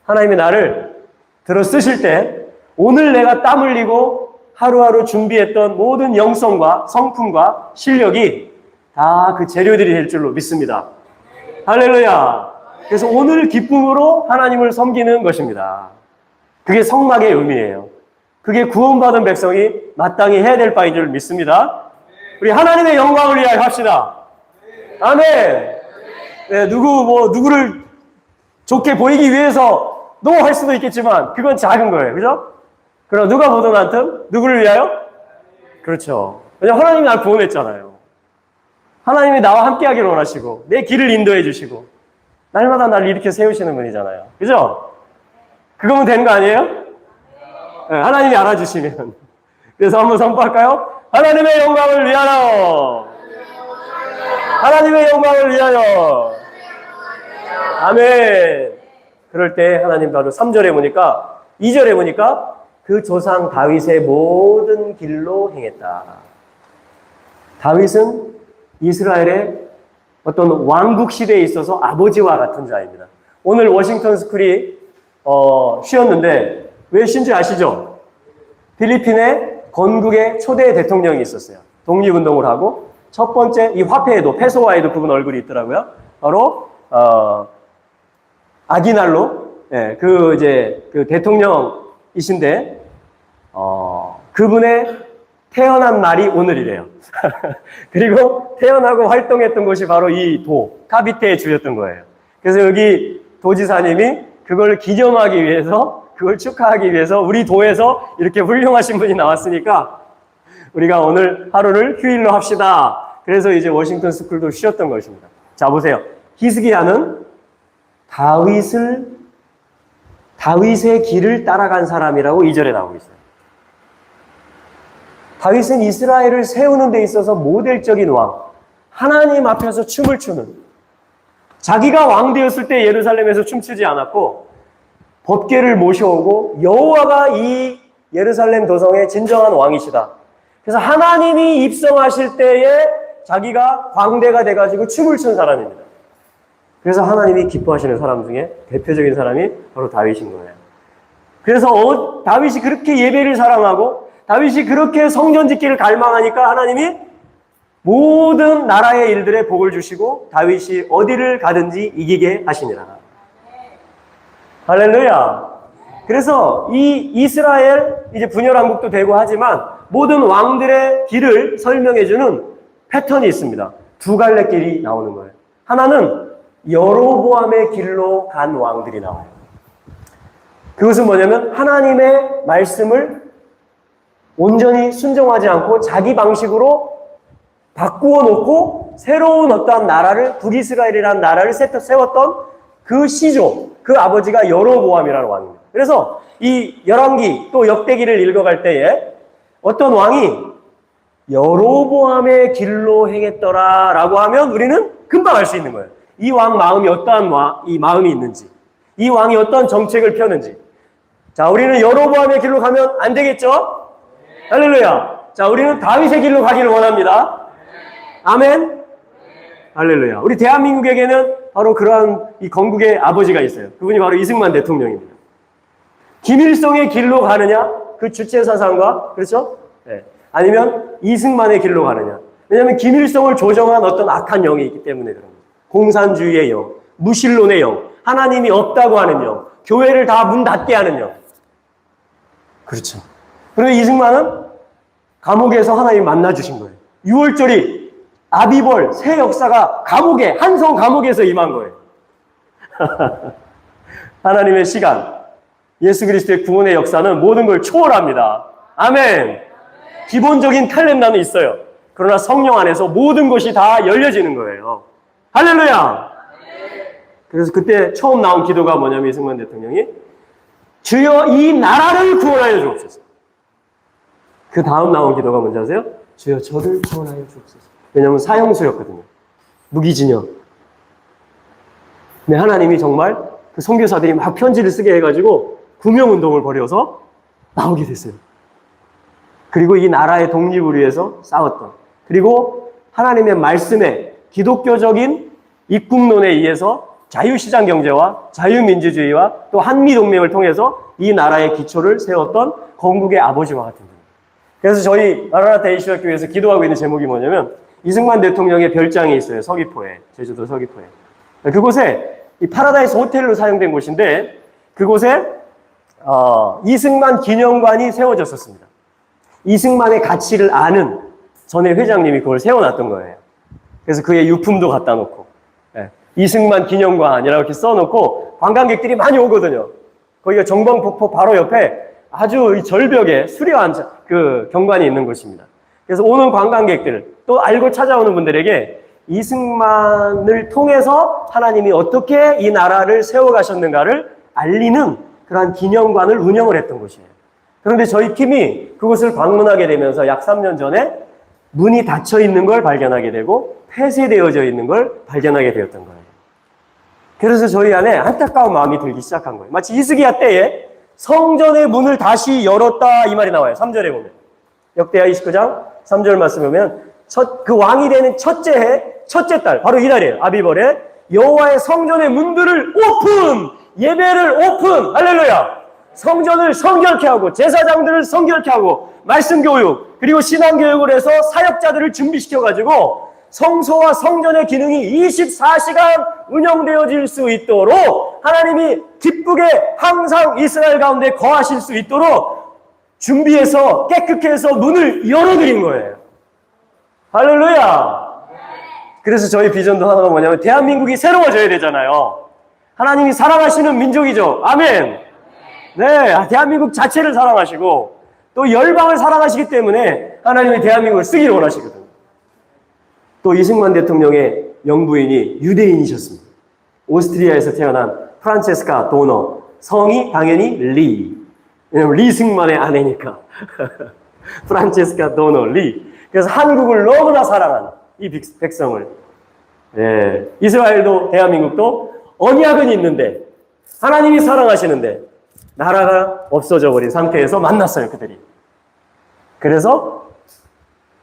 하나님이 나를 들어 쓰실 때 오늘 내가 땀 흘리고 하루하루 준비했던 모든 영성과 성품과 실력이 다 그 재료들이 될 줄로 믿습니다. 할렐루야. 그래서 오늘 기쁨으로 하나님을 섬기는 것입니다. 그게 성막의 의미예요. 그게 구원받은 백성이 마땅히 해야 될 바인 줄 믿습니다. 우리 하나님의 영광을 위하여 합시다. 아멘. 네, 누구를 좋게 보이기 위해서도 할 수도 있겠지만 그건 작은 거예요. 그죠? 그럼 누가 보든 않든 누구를 위하여? 그렇죠. 왜냐하면 하나님이 날 구원했잖아요. 하나님이 나와 함께 하기를 원하시고 내 길을 인도해 주시고 날마다 날 이렇게 세우시는 분이잖아요. 그죠? 그거면 되는 거 아니에요? 네, 하나님이 알아주시면. 그래서 한번 선포할까요? 하나님의 영광을 위하여. 하나님의 영광을 위하여. 아멘. 그럴 때 하나님 바로 3절에 보니까 2절에 보니까 그 조상 다윗의 모든 길로 행했다. 다윗은 이스라엘의 어떤 왕국 시대에 있어서 아버지와 같은 자입니다. 오늘 워싱턴 스쿨이 쉬었는데 왜 쉰지 아시죠? 필리핀에 건국의 초대 대통령이 있었어요. 독립운동을 하고 첫 번째 이 화폐에도 페소화에도 그분 얼굴이 있더라고요. 바로 아기날로 그 대통령이신데 그분의 태어난 날이 오늘이래요. 그리고 태어나고 활동했던 곳이 바로 이 카비테의 주였던 거예요. 그래서 여기 도지사님이 그걸 기념하기 위해서 그걸 축하하기 위해서 우리 도에서 이렇게 훌륭하신 분이 나왔으니까 우리가 오늘 하루를 휴일로 합시다. 그래서 이제 워싱턴 스쿨도 쉬었던 것입니다. 자, 보세요. 히스기야는 다윗의 길을 따라간 사람이라고 2절에 나오고 있어요. 다윗은 이스라엘을 세우는 데 있어서 모델적인 왕, 하나님 앞에서 춤을 추는, 자기가 왕 되었을 때 예루살렘에서 춤추지 않았고 법궤를 모셔오고 여호와가 이 예루살렘 도성의 진정한 왕이시다. 그래서 하나님이 입성하실 때에 자기가 광대가 돼가지고 춤을 춘 사람입니다. 그래서 하나님이 기뻐하시는 사람 중에 대표적인 사람이 바로 다윗인 거예요. 그래서 다윗이 그렇게 예배를 사랑하고 다윗이 그렇게 성전 짓기를 갈망하니까 하나님이 모든 나라의 일들에 복을 주시고 다윗이 어디를 가든지 이기게 하시니라. 할렐루야. 그래서 이 이스라엘 이제 분열왕국도 되고 하지만 모든 왕들의 길을 설명해주는 패턴이 있습니다. 두 갈래 길이 나오는 거예요. 하나는 여로보암의 길로 간 왕들이 나와요. 그것은 뭐냐면 하나님의 말씀을 온전히 순종하지 않고 자기 방식으로 바꾸어 놓고 새로운 어떠한 나라를 북이스라엘이라는 나라를 세웠던 그 시조, 그 아버지가 여로보암이라는 왕입니다. 그래서 이 열왕기 또 역대기를 읽어갈 때에 어떤 왕이 여로보암의 길로 행했더라라고 하면 우리는 금방 알 수 있는 거예요. 이 왕 마음이 어떠한 이 마음이 있는지, 이 왕이 어떤 정책을 펴는지. 자, 우리는 여로보암의 길로 가면 안 되겠죠? 할렐루야. 자, 우리는 다윗의 길로 가기를 원합니다. 아멘. 할렐루야. 우리 대한민국에게는 바로 그러한 이 건국의 아버지가 있어요. 그분이 바로 이승만 대통령입니다. 김일성의 길로 가느냐? 그 주체 사상과, 그렇죠? 네. 아니면 이승만의 길로 가느냐? 왜냐하면 김일성을 조정한 어떤 악한 영이 있기 때문에 그런 거예요. 공산주의의 영, 무신론의 영, 하나님이 없다고 하는 영, 교회를 다 문 닫게 하는 영. 그렇죠. 그리고 이승만은 감옥에서 하나님 만나주신 거예요. 6월절이 아비벌 새 역사가 감옥에, 한성 감옥에서 임한 거예요. 하나님의 시간, 예수 그리스도의 구원의 역사는 모든 걸 초월합니다. 아멘. 기본적인 캘린더는 있어요. 그러나 성령 안에서 모든 것이 다 열려지는 거예요. 할렐루야. 그래서 그때 처음 나온 기도가 뭐냐면 이승만 대통령이 주여 이 나라를 구원하여 주옵소서. 그 다음 나온 기도가 뭔지 아세요? 주여 저를 구원하여 주옵소서. 왜냐하면 사형수였거든요. 무기징역. 근데 하나님이 정말 그 선교사들이 막 편지를 쓰게 해가지고 구명운동을 벌여서 나오게 됐어요. 그리고 이 나라의 독립을 위해서 싸웠던, 그리고 하나님의 말씀에 기독교적인 입국론에 의해서 자유시장 경제와 자유민주주의와 또 한미동맹을 통해서 이 나라의 기초를 세웠던 건국의 아버지와 같은 분입니다. 그래서 저희 마라나타 A시각교회에서 기도하고 있는 제목이 뭐냐면 이승만 대통령의 별장이 있어요. 서귀포에, 제주도 서귀포에. 그곳에 이 파라다이스 호텔로 사용된 곳인데 그곳에 이승만 기념관이 세워졌었습니다. 이승만의 가치를 아는 전에 회장님이 그걸 세워놨던 거예요. 그래서 그의 유품도 갖다 놓고 이승만 기념관 이렇게 써놓고 관광객들이 많이 오거든요. 거기가 정방폭포 바로 옆에 아주 이 절벽에 수려한 그 경관이 있는 곳입니다. 그래서 오는 관광객들 또 알고 찾아오는 분들에게 이승만을 통해서 하나님이 어떻게 이 나라를 세워가셨는가를 알리는 그러한 기념관을 운영을 했던 곳이에요. 그런데 저희 팀이 그곳을 방문하게 되면서 약 3년 전에 문이 닫혀 있는 걸 발견하게 되고 폐쇄되어져 있는 걸 발견하게 되었던 거예요. 그래서 저희 안에 안타까운 마음이 들기 시작한 거예요. 마치 히스기야 때에 성전의 문을 다시 열었다 이 말이 나와요. 3절에 보면. 역대하 29장 3절 말씀 보면 그 왕이 되는 첫째 해, 첫째 달, 바로 이달이에요. 아비벌에 여호와의 성전의 문들을 오픈! 예배를 오픈! 할렐루야! 성전을 성결케 하고 제사장들을 성결케 하고 말씀 교육 그리고 신앙 교육을 해서 사역자들을 준비시켜가지고 성소와 성전의 기능이 24시간 운영되어질 수 있도록 하나님이 기쁘게 항상 이스라엘 가운데 거하실 수 있도록 준비해서 깨끗게 해서 문을 열어드린 거예요. 할렐루야. 그래서 저희 비전도 하나가 뭐냐면 대한민국이 새로워져야 되잖아요. 하나님이 사랑하시는 민족이죠. 아멘. 네, 대한민국 자체를 사랑하시고 또 열방을 사랑하시기 때문에 하나님이 대한민국을 쓰기를 원하시거든요. 또 이승만 대통령의 영부인이 유대인이셨습니다. 오스트리아에서 태어난 프란체스카 도너, 성이 당연히 리. 왜냐면 리승만의 아내니까. 프란체스카 도너 리. 그래서 한국을 너무나 사랑한 이 백성을, 이스라엘도 대한민국도 언약은 있는데 하나님이 사랑하시는데 나라가 없어져 버린 상태에서 만났어요, 그들이. 그래서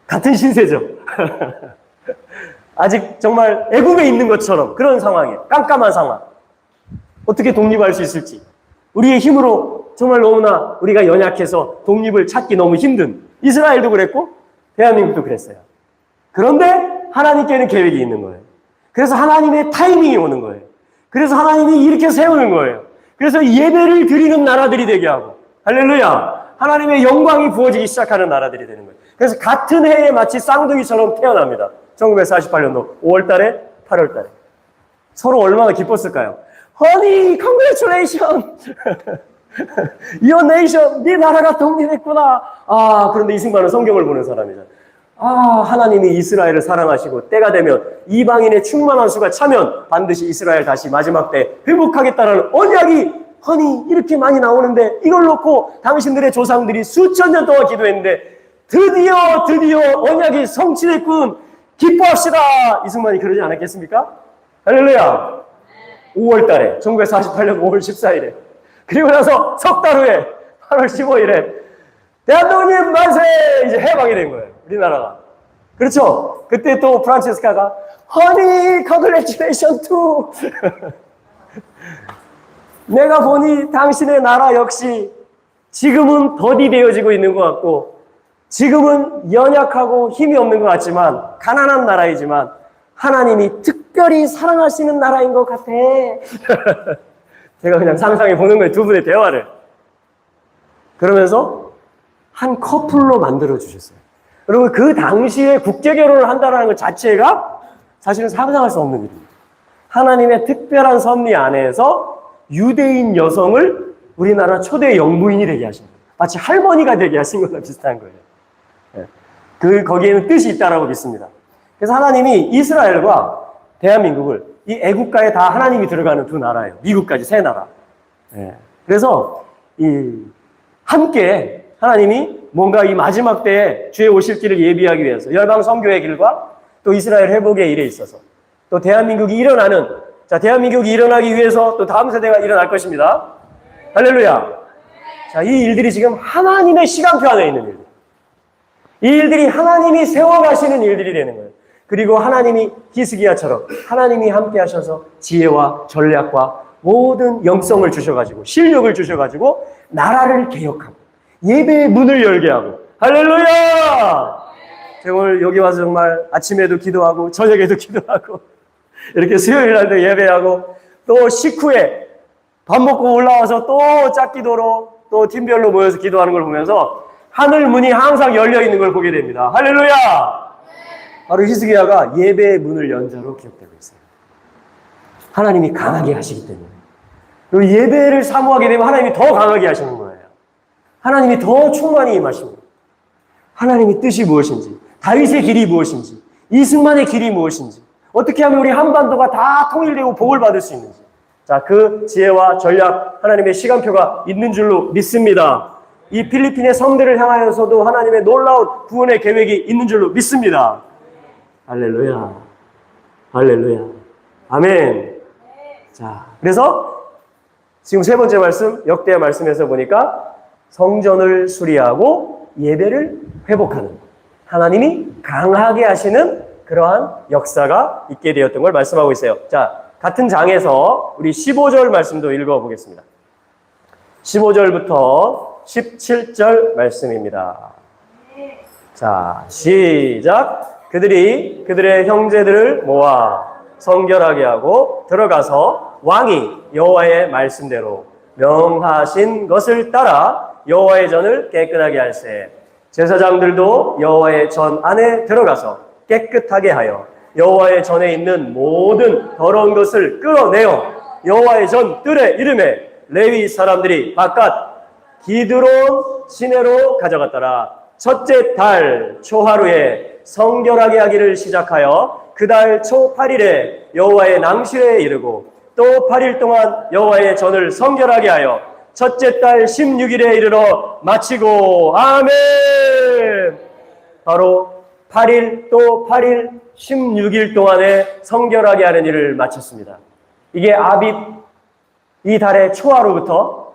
같은 신세죠. 아직 정말 애굽에 있는 것처럼 그런 상황이에요. 깜깜한 상황. 어떻게 독립할 수 있을지. 우리의 힘으로 정말 너무나 우리가 연약해서 독립을 찾기 너무 힘든 이스라엘도 그랬고 대한민국도 그랬어요. 그런데 하나님께는 계획이 있는 거예요. 그래서 하나님의 타이밍이 오는 거예요. 그래서 하나님이 이렇게 세우는 거예요. 그래서 예배를 드리는 나라들이 되게 하고 할렐루야! 하나님의 영광이 부어지기 시작하는 나라들이 되는 거예요. 그래서 같은 해에 마치 쌍둥이처럼 태어납니다. 1948년도 5월달에 8월달에 서로 얼마나 기뻤을까요? Honey, congratulations! Your nation, 네 나라가 독립했구나. 아, 그런데 이승만은 성경을 보는 사람이잖아. 아, 하나님이 이스라엘을 사랑하시고 때가 되면 이방인의 충만한 수가 차면 반드시 이스라엘 다시 마지막 때 회복하겠다는 언약이 허니 이렇게 많이 나오는데 이걸 놓고 당신들의 조상들이 수천 년 동안 기도했는데 드디어 언약이 성취됐군. 기뻐합시다. 이승만이 그러지 않았겠습니까? 할렐루야. 5월 달에 1948년 5월 14일에 그리고 나서 석 달 후에 8월 15일에 대한독립 만세 이제 해방이 된 거예요. 우리나라가. 그렇죠? 그때 또 프란체스카가 Honey, congratulations too. 내가 보니 당신의 나라 역시 지금은 더디 되어지고 있는 것 같고 지금은 연약하고 힘이 없는 것 같지만 가난한 나라이지만 하나님이 특별히 사랑하시는 나라인 것 같아. 제가 그냥 상상해 보는 거예요. 두 분의 대화를. 그러면서 한 커플로 만들어 주셨어요. 여러분 그 당시에 국제 결혼을 한다는 것 자체가 사실은 상상할 수 없는 일입니다. 하나님의 특별한 섭리 안에서 유대인 여성을 우리나라 초대 영부인이 되게 하신 거예요. 마치 할머니가 되게 하신 거랑 비슷한 거예요. 거기에는 뜻이 있다라고 믿습니다. 그래서 하나님이 이스라엘과 대한민국을 이 애국가에 다 하나님이 들어가는 두 나라예요. 미국까지 세 나라. 그래서 함께 하나님이 뭔가 이 마지막 때에 주의 오실 길을 예비하기 위해서 열방 선교의 길과 또 이스라엘 회복의 일에 있어서 또 대한민국이 일어나는 대한민국이 일어나기 위해서 또 다음 세대가 일어날 것입니다. 할렐루야. 자, 이 일들이 지금 하나님의 시간표 안에 있는 일들. 이 일들이 하나님이 세워가시는 일들이 되는 거예요. 그리고 하나님이 히스기야처럼 하나님이 함께 하셔서 지혜와 전략과 모든 영성을 주셔가지고 실력을 주셔가지고 나라를 개혁하고 예배의 문을 열게 하고 할렐루야! 제가 오늘 여기 와서 정말 아침에도 기도하고 저녁에도 기도하고 이렇게 수요일 날도 예배하고 또 식후에 밥 먹고 올라와서 또 짝기도로 또 팀별로 모여서 기도하는 걸 보면서 하늘 문이 항상 열려 있는 걸 보게 됩니다. 할렐루야! 바로 히스기야가 예배의 문을 연 자로 기억되고 있어요. 하나님이 강하게 하시기 때문에. 그리고 예배를 사모하게 되면 하나님이 더 강하게 하시는 거예요. 하나님이 더 충만히 임하십니다. 하나님의 뜻이 무엇인지, 다윗의 길이 무엇인지, 이승만의 길이 무엇인지, 어떻게 하면 우리 한반도가 다 통일되고 복을 받을 수 있는지. 자, 그 지혜와 전략, 하나님의 시간표가 있는 줄로 믿습니다. 이 필리핀의 성들을 향하여서도 하나님의 놀라운 구원의 계획이 있는 줄로 믿습니다. 할렐루야. 할렐루야. 아멘. 자, 그래서 지금 세 번째 말씀, 역대 말씀에서 보니까 성전을 수리하고 예배를 회복하는 하나님이 강하게 하시는 그러한 역사가 있게 되었던 걸 말씀하고 있어요. 자, 같은 장에서 우리 15절 말씀도 읽어보겠습니다. 15절부터 17절 말씀입니다. 자, 시작. 그들이 그들의 형제들을 모아 성결하게 하고 들어가서 왕이 여호와의 말씀대로 명하신 것을 따라 여호와의 전을 깨끗하게 할세. 제사장들도 여호와의 전 안에 들어가서 깨끗하게 하여 여호와의 전에 있는 모든 더러운 것을 끌어내어 여호와의 전 뜰의 이름에 레위 사람들이 바깥 기드론 시내로 가져갔더라. 첫째 달 초하루에 성결하게 하기를 시작하여 그 달 초 8일에 여호와의 낭실에 이르고 또 8일 동안 여호와의 전을 성결하게 하여 첫째 달 16일에 이르러 마치고 아멘. 바로 8일 또 8일 16일 동안에 성결하게 하는 일을 마쳤습니다. 이게 아빕 이 달의 초하루부터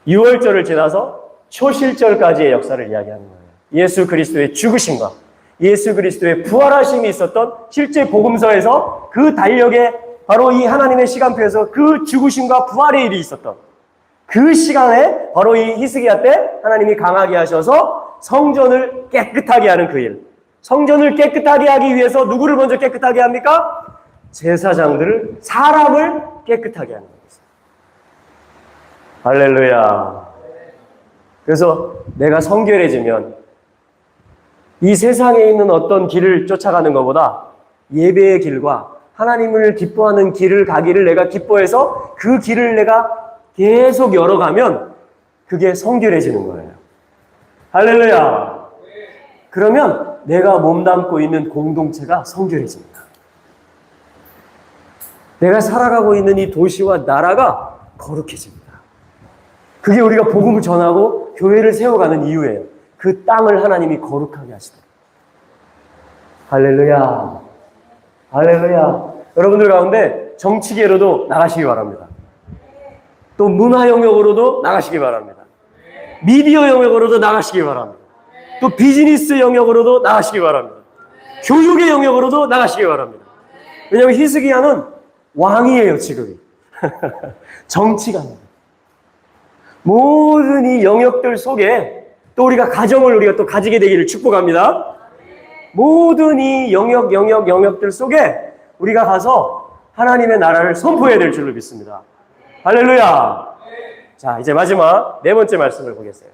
6월절을 지나서 초실절까지의 역사를 이야기하는 거예요. 예수 그리스도의 죽으심과 예수 그리스도의 부활하심이 있었던 실제 복음서에서 그 달력에 바로 이 하나님의 시간표에서 그 죽으심과 부활의 일이 있었던 그 시간에 바로 이 히스기야 때 하나님이 강하게 하셔서 성전을 깨끗하게 하는 그 일. 성전을 깨끗하게 하기 위해서 누구를 먼저 깨끗하게 합니까? 제사장들을, 사람을 깨끗하게 하는 것입니다. 할렐루야. 그래서 내가 성결해지면 이 세상에 있는 어떤 길을 쫓아가는 것보다 예배의 길과 하나님을 기뻐하는 길을 가기를 내가 기뻐해서 그 길을 내가 계속 열어가면 그게 성결해지는 거예요. 할렐루야. 그러면 내가 몸담고 있는 공동체가 성결해집니다. 내가 살아가고 있는 이 도시와 나라가 거룩해집니다. 그게 우리가 복음을 전하고 교회를 세워가는 이유예요. 그 땅을 하나님이 거룩하게 하시다. 할렐루야. 할렐루야. 여러분들 가운데 정치계로도 나가시기 바랍니다. 또 문화 영역으로도 나가시기 바랍니다. 미디어 영역으로도 나가시기 바랍니다. 또 비즈니스 영역으로도 나가시기 바랍니다. 교육의 영역으로도 나가시기 바랍니다. 왜냐하면 히스기야는 왕이에요, 지금이. 정치가 아니에요. 모든 이 영역들 속에 또 우리가 가정을 우리가 또 가지게 되기를 축복합니다. 모든 이 영역들 속에 우리가 가서 하나님의 나라를 선포해야 될 줄로 믿습니다. 할렐루야. 자, 이제 마지막 네 번째 말씀을 보겠어요.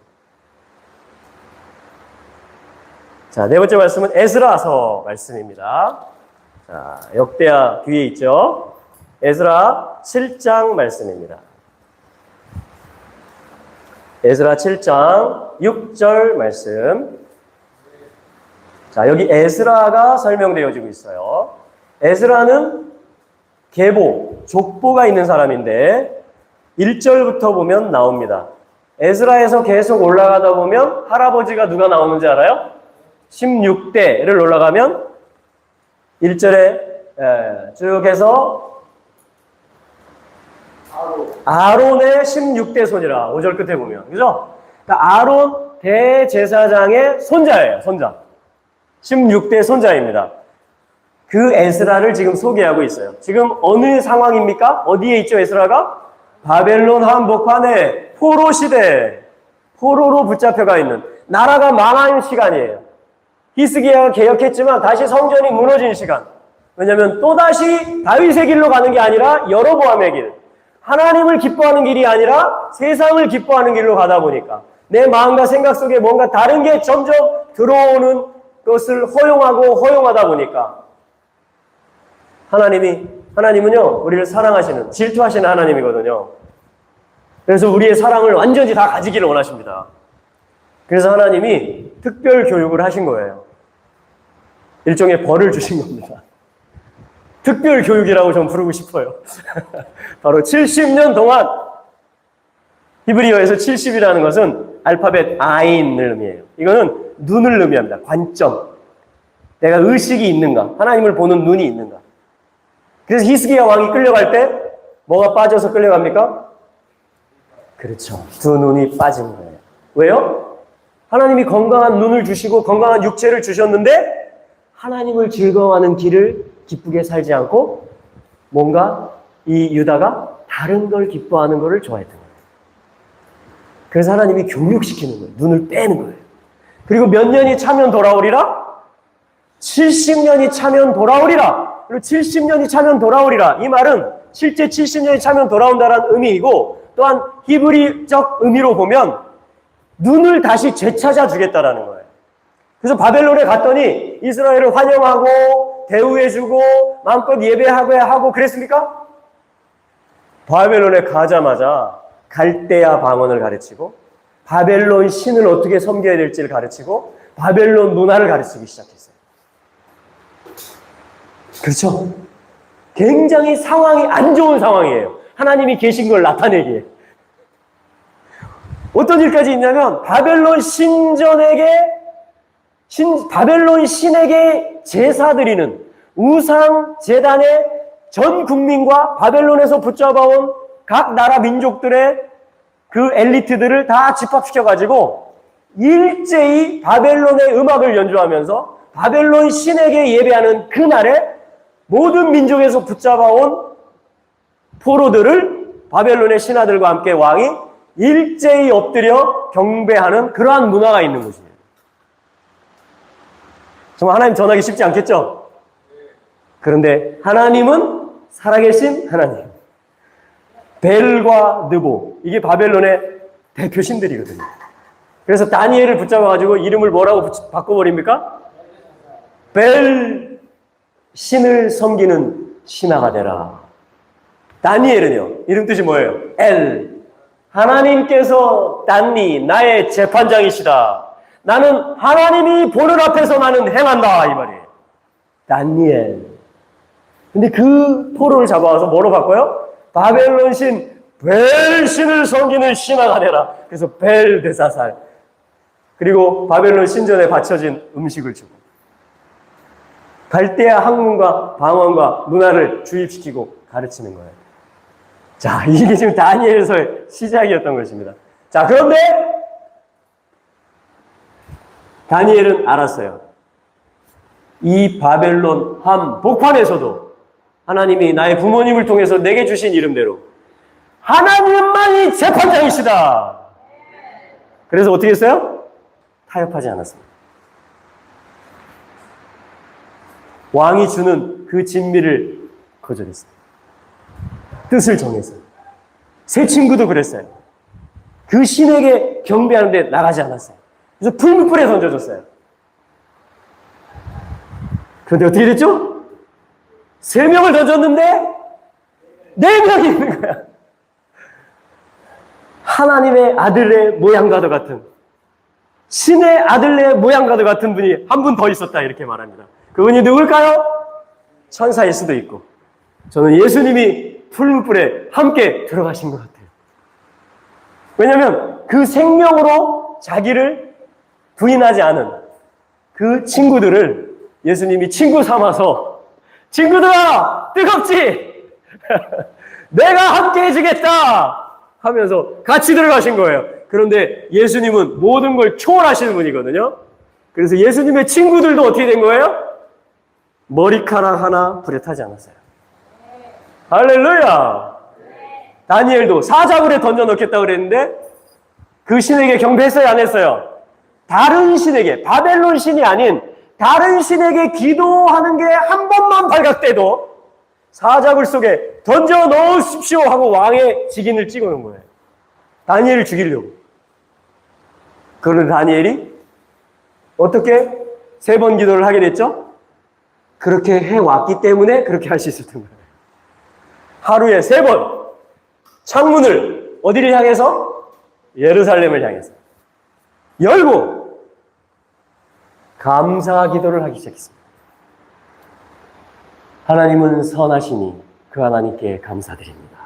자, 네 번째 말씀은 에스라서 말씀입니다. 자, 역대하 뒤에 있죠. 에스라 7장 말씀입니다. 에스라 7장 6절 말씀. 자, 여기 에스라가 설명되어지고 있어요. 에스라는 계보, 족보가 있는 사람인데 1절부터 보면 나옵니다. 에스라에서 계속 올라가다 보면 할아버지가 누가 나오는지 알아요? 16대를 올라가면 1절에 쭉 해서 아론의 16대 손이라 5절 끝에 보면, 그죠? 그러니까 아론 대제사장의 손자예요, 손자. 16대 손자입니다. 그 에스라를 지금 소개하고 있어요. 지금 어느 상황입니까? 어디에 있죠, 에스라가? 바벨론 한복판에 포로 시대, 포로로 붙잡혀가 있는 나라가 망한 시간이에요. 히스기야가 개혁했지만 다시 성전이 무너진 시간. 왜냐하면 또다시 다윗의 길로 가는 게 아니라 여로보암의 길, 하나님을 기뻐하는 길이 아니라 세상을 기뻐하는 길로 가다 보니까 내 마음과 생각 속에 뭔가 다른 게 점점 들어오는 것을 허용하다 보니까 하나님은요, 우리를 사랑하시는, 질투하시는 하나님이거든요. 그래서 우리의 사랑을 완전히 다 가지기를 원하십니다. 그래서 하나님이 특별 교육을 하신 거예요. 일종의 벌을 주신 겁니다. 특별 교육이라고 좀 부르고 싶어요. 바로 70년 동안, 히브리어에서 70이라는 것은 알파벳 아인을 의미해요. 이거는 눈을 의미합니다. 관점. 내가 의식이 있는가? 하나님을 보는 눈이 있는가? 그래서 히스기야 왕이 끌려갈 때 뭐가 빠져서 끌려갑니까? 그렇죠. 두 눈이 빠진 거예요. 왜요? 하나님이 건강한 눈을 주시고 건강한 육체를 주셨는데 하나님을 즐거워하는 길을 기쁘게 살지 않고 뭔가 이 유다가 다른 걸 기뻐하는 것을 좋아했던 거예요. 그래서 하나님이 교육시키는 거예요. 눈을 빼는 거예요. 그리고 몇 년이 차면 돌아오리라? 70년이 차면 돌아오리라. 그리고 70년이 차면 돌아오리라. 이 말은 실제 70년이 차면 돌아온다는 의미이고 또한 히브리적 의미로 보면 눈을 다시 되찾아 주겠다라는 거예요. 그래서 바벨론에 갔더니 이스라엘을 환영하고 대우해주고 마음껏 예배하고 그랬습니까? 바벨론에 가자마자 갈대아 방언을 가르치고 바벨론 신을 어떻게 섬겨야 될지를 가르치고 바벨론 문화를 가르치기 시작했어요. 그렇죠? 굉장히 상황이 안 좋은 상황이에요. 하나님이 계신 걸 나타내기에. 어떤 일까지 있냐면 바벨론 신에게 제사 드리는 우상 제단에 전 국민과 바벨론에서 붙잡아온 각 나라 민족들의 그 엘리트들을 다 집합시켜가지고 일제히 바벨론의 음악을 연주하면서 바벨론 신에게 예배하는 그날에 모든 민족에서 붙잡아온 포로들을 바벨론의 신하들과 함께 왕이 일제히 엎드려 경배하는 그러한 문화가 있는 곳이에요. 정말 하나님 전하기 쉽지 않겠죠? 그런데 하나님은 살아계신 하나님. 벨과 느보, 이게 바벨론의 대표 신들이거든요. 그래서 다니엘을 붙잡아가지고 이름을 뭐라고 바꿔버립니까? 벨 신을 섬기는 신하가 되라. 다니엘은요, 이름 뜻이 뭐예요? 엘. 하나님께서 단니, 나의 재판장이시다. 나는 하나님이 보는 앞에서 나는 행한다. 이 말이에요. 다니엘. 근데 그 포로를 잡아와서 뭐로 바꿔요? 바벨론 신, 벨 신을 섬기는 신하가 되라. 그래서 벨 대사살. 그리고 바벨론 신전에 바쳐진 음식을 주고. 갈대아 학문과 방언과 문화를 주입시키고 가르치는 거예요. 자, 이게 지금 다니엘서의 시작이었던 것입니다. 자, 그런데 다니엘은 알았어요. 이 바벨론 한복판에서도 하나님이 나의 부모님을 통해서 내게 주신 이름대로 하나님만이 재판장이시다. 그래서 어떻게 했어요? 타협하지 않았습니다. 왕이 주는 그 진미를 거절했습니다. 뜻을 정했어요. 세 친구도 그랬어요. 그 신에게 경배하는데 나가지 않았어요. 그래서 풀무불에 던져줬어요. 그런데 어떻게 됐죠? 3명을 던졌는데 4명이 있는 거야. 하나님의 아들의 모양과도 같은, 신의 아들의 모양과도 같은 분이 한 분 더 있었다, 이렇게 말합니다. 그분이 누굴까요? 천사일 수도 있고, 저는 예수님이 풀무불에 함께 들어가신 것 같아요. 왜냐하면 그 생명으로 자기를 부인하지 않은 그 친구들을 예수님이 친구 삼아서, 친구들아, 뜨겁지? 내가 함께 해주겠다! 하면서 같이 들어가신 거예요. 그런데 예수님은 모든 걸 초월하시는 분이거든요. 그래서 예수님의 친구들도 어떻게 된 거예요? 머리카락 하나 불에 타지 않았어요. 할렐루야! 다니엘도 사자굴에 던져 넣겠다고 그랬는데 그 신에게 경배했어요, 안 했어요? 다른 신에게, 바벨론 신이 아닌 다른 신에게 기도하는 게 한 번만 발각돼도 사자굴 속에 던져 넣으십시오 하고 왕의 직인을 찍어 놓은 거예요. 다니엘을 죽이려고. 그런데 다니엘이 어떻게 3번 기도를 하게 됐죠? 그렇게 해왔기 때문에 그렇게 할 수 있었던 거예요. 하루에 3번 창문을 어디를 향해서? 예루살렘을 향해서 열고 감사 기도를 하기 시작했습니다. 하나님은 선하시니 그 하나님께 감사드립니다.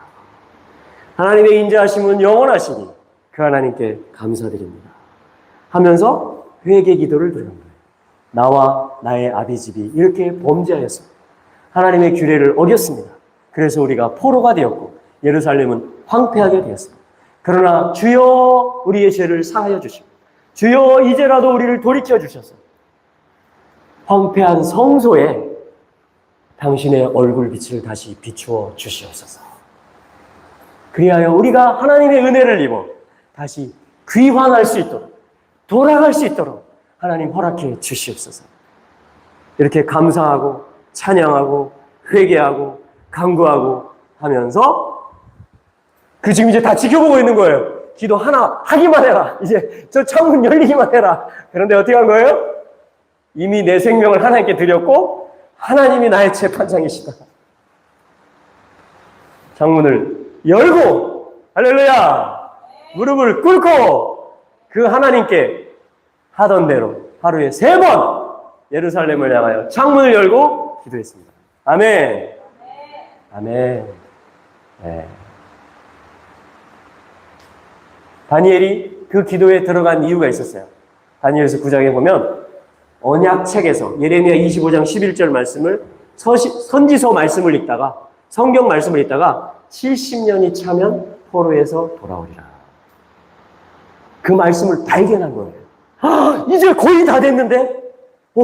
하나님의 인자하심은 영원하시니 그 하나님께 감사드립니다. 하면서 회개 기도를 드린 거예요. 나와 나의 아비집이 이렇게 범죄하였습니다. 하나님의 규례를 어겼습니다. 그래서 우리가 포로가 되었고 예루살렘은 황폐하게 되었습니다. 그러나 주여 우리의 죄를 사하여 주시고 주여 이제라도 우리를 돌이켜 주셔서 황폐한 성소에 당신의 얼굴빛을 다시 비추어 주시옵소서. 그리하여 우리가 하나님의 은혜를 입어 다시 귀환할 수 있도록, 돌아갈 수 있도록 하나님 허락해 주시옵소서. 이렇게 감사하고 찬양하고 회개하고 간구하고 하면서 그 지금 이제 다 지켜보고 있는 거예요. 기도 하나 하기만 해라. 이제 저 창문 열리기만 해라. 그런데 어떻게 한 거예요? 이미 내 생명을 하나님께 드렸고 하나님이 나의 재판장이시다. 창문을 열고 할렐루야! 무릎을 꿇고 그 하나님께 하던 대로 하루에 3번 예루살렘을 향하여 창문을 열고 기도했습니다. 아멘. 아멘. 네. 다니엘이 그 기도에 들어간 이유가 있었어요. 다니엘서 9장에 보면 언약책에서 예레미야 25장 11절 말씀을 선지서 말씀을 읽다가 성경 말씀을 읽다가 70년이 차면 포로에서 돌아오리라. 그 말씀을 발견한 거예요. 이제 거의 다 됐는데?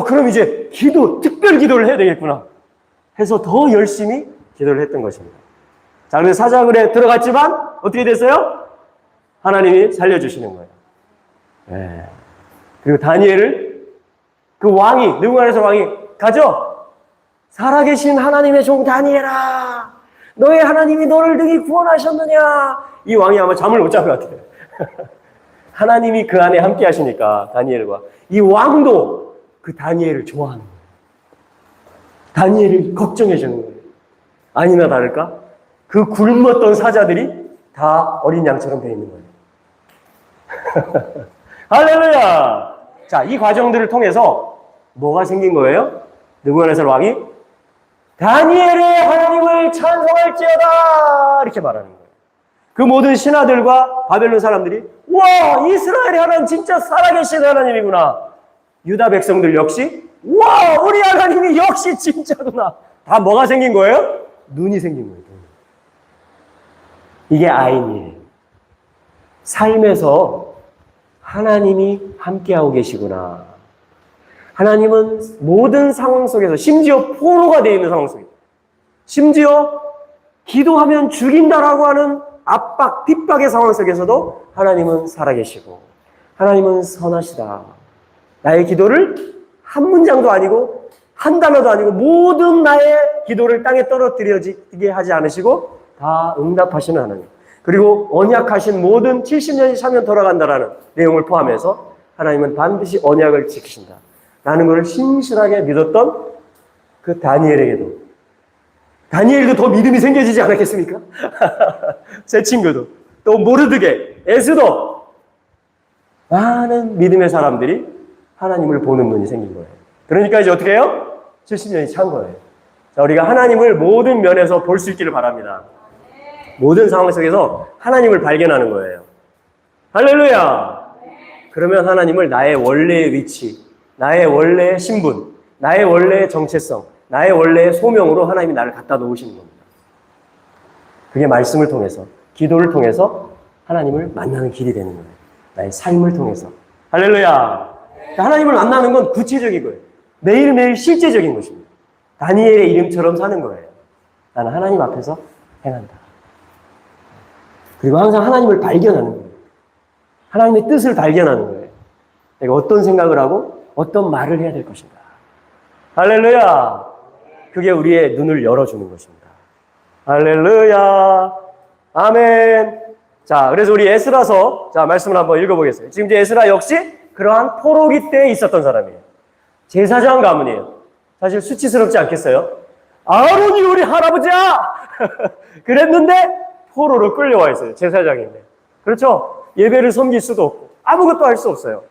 그럼 이제 특별 기도를 해야 되겠구나. 해서 더 열심히 기도를 했던 것입니다. 자, 그래서 사자굴에 들어갔지만 어떻게 됐어요? 하나님이 살려주시는 거예요. 네. 그리고 다니엘을 그 왕이, 느부갓네살 왕이 가져! 살아계신 하나님의 종 다니엘아! 너의 하나님이 너를 등이 구원하셨느냐? 이 왕이 아마 잠을 못 잔 것 같아요. 하나님이 그 안에 함께 하시니까, 다니엘과. 이 왕도 그 다니엘을 좋아하는 거예요. 다니엘을 걱정해 주는 거예요. 아니나 다를까? 그 굶었던 사자들이 다 어린 양처럼 되어 있는 거예요. 할렐루야! 자, 이 과정들을 통해서 뭐가 생긴 거예요? 느부갓네살 왕이 다니엘의 하나님을 찬송할지어다! 이렇게 말하는 거예요. 그 모든 신하들과 바벨론 사람들이 와! 이스라엘의 하나님 진짜 살아계신 하나님이구나. 유다 백성들 역시 와! 우리 하나님이 역시 진짜구나. 다 뭐가 생긴 거예요? 눈이 생긴 거예요. 이게 아인이에요. 삶에서 하나님이 함께하고 계시구나. 하나님은 모든 상황 속에서 심지어 포로가 되어 있는 상황 속에 심지어 기도하면 죽인다라고 하는 압박, 핍박의 상황 속에서도 하나님은 살아계시고 하나님은 선하시다. 나의 기도를 한 문장도 아니고 한 단어도 아니고 모든 나의 기도를 땅에 떨어뜨리게 하지 않으시고 다 응답하시는 하나님. 그리고 언약하신 모든 70년이 차면 돌아간다라는 내용을 포함해서 하나님은 반드시 언약을 지키신다. 라는 것을 신실하게 믿었던 그 다니엘에게도 다니엘도 더 믿음이 생겨지지 않았겠습니까? 제 친구도 또 모르드게, 에스도 많은 믿음의 사람들이 하나님을 보는 눈이 생긴 거예요. 그러니까 이제 어떻게 해요? 70년이 찬 거예요. 자, 우리가 하나님을 모든 면에서 볼 수 있기를 바랍니다. 모든 상황 속에서 하나님을 발견하는 거예요. 할렐루야! 그러면 하나님을 나의 원래의 위치, 나의 원래의 신분, 나의 원래의 정체성, 나의 원래의 소명으로 하나님이 나를 갖다 놓으시는 겁니다. 그게 말씀을 통해서, 기도를 통해서 하나님을 만나는 길이 되는 거예요. 나의 삶을 통해서. 할렐루야! 하나님을 만나는 건 구체적인 거예요. 매일매일 실제적인 것입니다. 다니엘의 이름처럼 사는 거예요. 나는 하나님 앞에서 행한다. 그리고 항상 하나님을 발견하는 거예요. 하나님의 뜻을 발견하는 거예요. 내가 어떤 생각을 하고 어떤 말을 해야 될 것인가. 할렐루야! 그게 우리의 눈을 열어주는 것입니다. 할렐루야! 아멘! 자, 그래서 우리 에스라서, 자, 말씀을 한번 읽어보겠습니다. 지금 이제 에스라 역시 그러한 포로기 때에 있었던 사람이에요. 제사장 가문이에요. 사실 수치스럽지 않겠어요? 아론이 우리 할아버지야! 그랬는데 포로로 끌려와 있어요. 제사장인데. 그렇죠? 예배를 섬길 수도 없고 아무것도 할 수 없어요.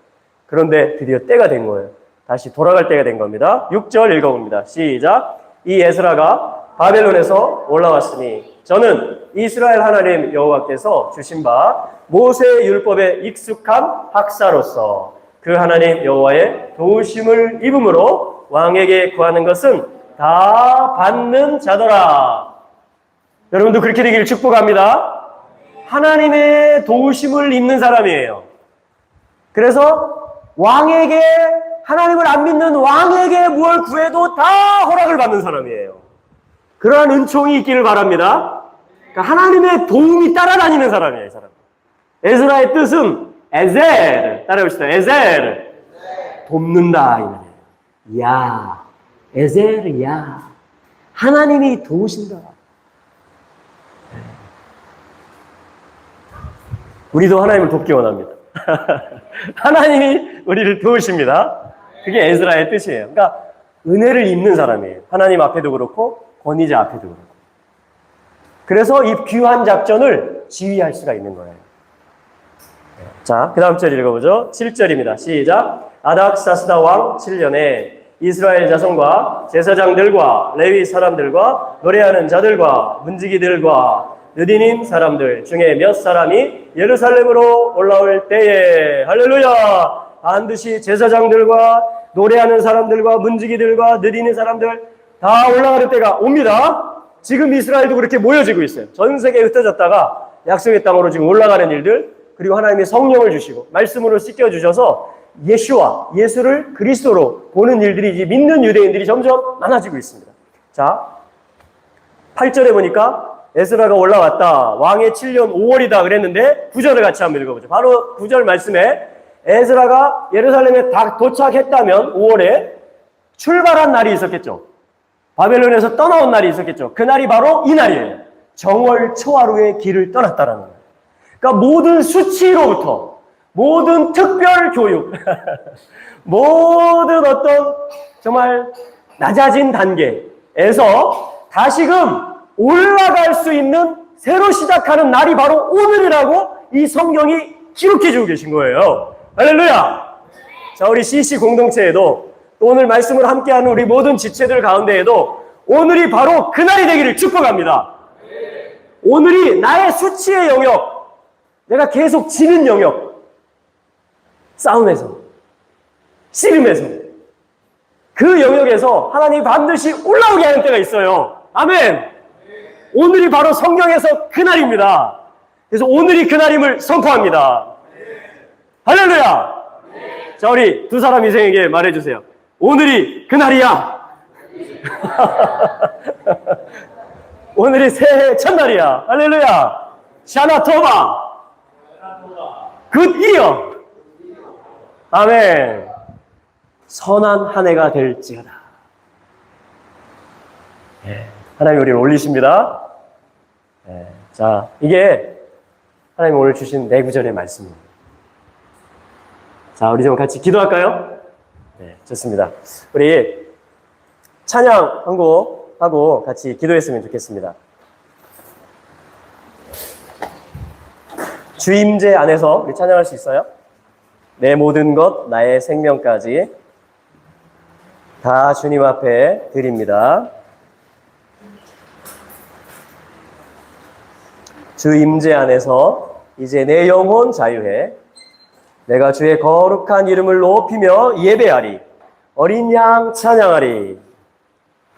그런데 드디어 때가 된 거예요. 다시 돌아갈 때가 된 겁니다. 6절 읽어봅니다. 시작. 이 에스라가 바벨론에서 올라왔으니 저는 이스라엘 하나님 여호와께서 주신 바 모세의 율법에 익숙한 학사로서 그 하나님 여호와의 도우심을 입음으로 왕에게 구하는 것은 다 받는 자더라. 여러분도 그렇게 되기를 축복합니다. 하나님의 도우심을 입는 사람이에요. 그래서 왕에게, 하나님을 안 믿는 왕에게 무엇을 구해도 다 허락을 받는 사람이에요. 그러한 은총이 있기를 바랍니다. 그러니까 하나님의 도움이 따라다니는 사람이에요, 이 사람. 에스라의 뜻은 에젤, 따라해봅시다. 에젤, 돕는다 이 말이에요. 야, 에젤, 야, 하나님이 도우신다. 우리도 하나님을 돕기 원합니다. 하나님이 우리를 도우십니다. 그게 에스라의 뜻이에요. 그러니까 은혜를 입는 사람이에요. 하나님 앞에도 그렇고 권위자 앞에도 그렇고. 그래서 이 귀한 작전을 지휘할 수가 있는 거예요. 자, 그 다음 절 읽어보죠. 7절입니다. 시작. 아닥사스다 왕 7년에 이스라엘 자손과 제사장들과 레위 사람들과 노래하는 자들과 문지기들과 느디님 사람들 중에 몇 사람이 예루살렘으로 올라올 때에 할렐루야! 반드시 제사장들과 노래하는 사람들과 문지기들과 느디는 사람들 다 올라가는 때가 옵니다. 지금 이스라엘도 그렇게 모여지고 있어요. 전 세계에 흩어졌다가 약속의 땅으로 지금 올라가는 일들, 그리고 하나님이 성령을 주시고 말씀으로 씻겨주셔서 예수와 예수를 그리스도로 보는 일들이 이제 믿는 유대인들이 점점 많아지고 있습니다. 자, 8절에 보니까 에스라가 올라왔다. 왕의 7년 5월이다 그랬는데 9절을 같이 한번 읽어보죠. 바로 9절 말씀에 에스라가 예루살렘에 다 도착했다면 5월에 출발한 날이 있었겠죠. 바벨론에서 떠나온 날이 있었겠죠. 그날이 바로 이 날이에요. 정월 초하루의 길을 떠났다라는 거예요. 그러니까 모든 수치로부터, 모든 특별 교육, 모든 어떤 정말 낮아진 단계에서 다시금 올라갈 수 있는 새로 시작하는 날이 바로 오늘이라고 이 성경이 기록해 주고 계신 거예요. 할렐루야! 자, 우리 CC 공동체에도 또 오늘 말씀을 함께하는 우리 모든 지체들 가운데에도 오늘이 바로 그날이 되기를 축복합니다. 오늘이 나의 수치의 영역, 내가 계속 지는 영역, 싸움에서, 씨름에서, 그 영역에서 하나님이 반드시 올라오게 하는 때가 있어요. 아멘! 오늘이 바로 성경에서 그날입니다. 그래서 오늘이 그날임을 선포합니다. 할렐루야! 자, 우리 두 사람 이생에게 말해주세요. 오늘이 그날이야! 오늘이 새해 첫날이야. 할렐루야! 샤나토바! 굿 이어! 아멘! 선한 한 해가 될지어다. 하나님 우리를 올리십니다. 자, 이게 하나님 오늘 주신 내 구절의 말씀입니다. 자, 우리 좀 같이 기도할까요? 네, 좋습니다. 우리 찬양 한 곡 하고 같이 기도했으면 좋겠습니다. 주임제 안에서 우리 찬양할 수 있어요? 내 모든 것, 나의 생명까지 다 주님 앞에 드립니다. 주 임재 안에서 이제 내 영혼 자유해 내가 주의 거룩한 이름을 높이며 예배하리 어린 양 찬양하리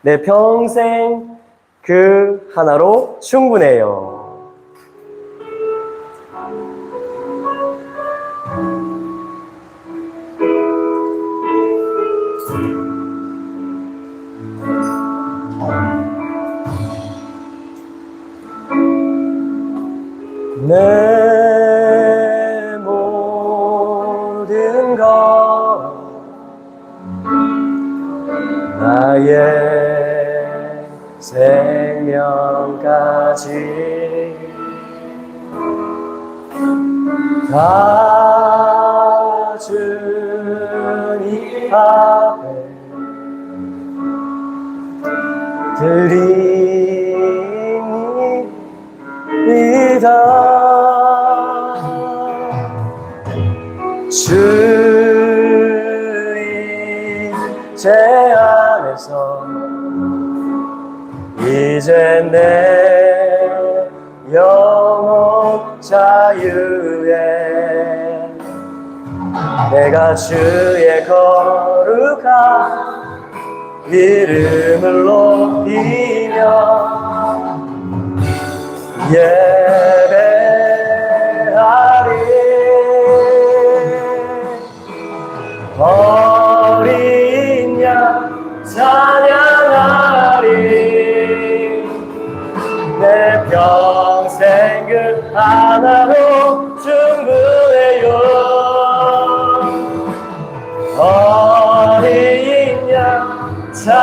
내 평생 그 하나로 충분해요. 내 모든 것 나의 생명까지 다 주님 앞에 드립니다. 주의 제 안에서 이제 내 영혼 자유에 내가 주의 거룩한 이름을 높이며 예배하리 어린 양 찬양하리 내 평생 그 하나로 충분해요. 어린 양 찬양하리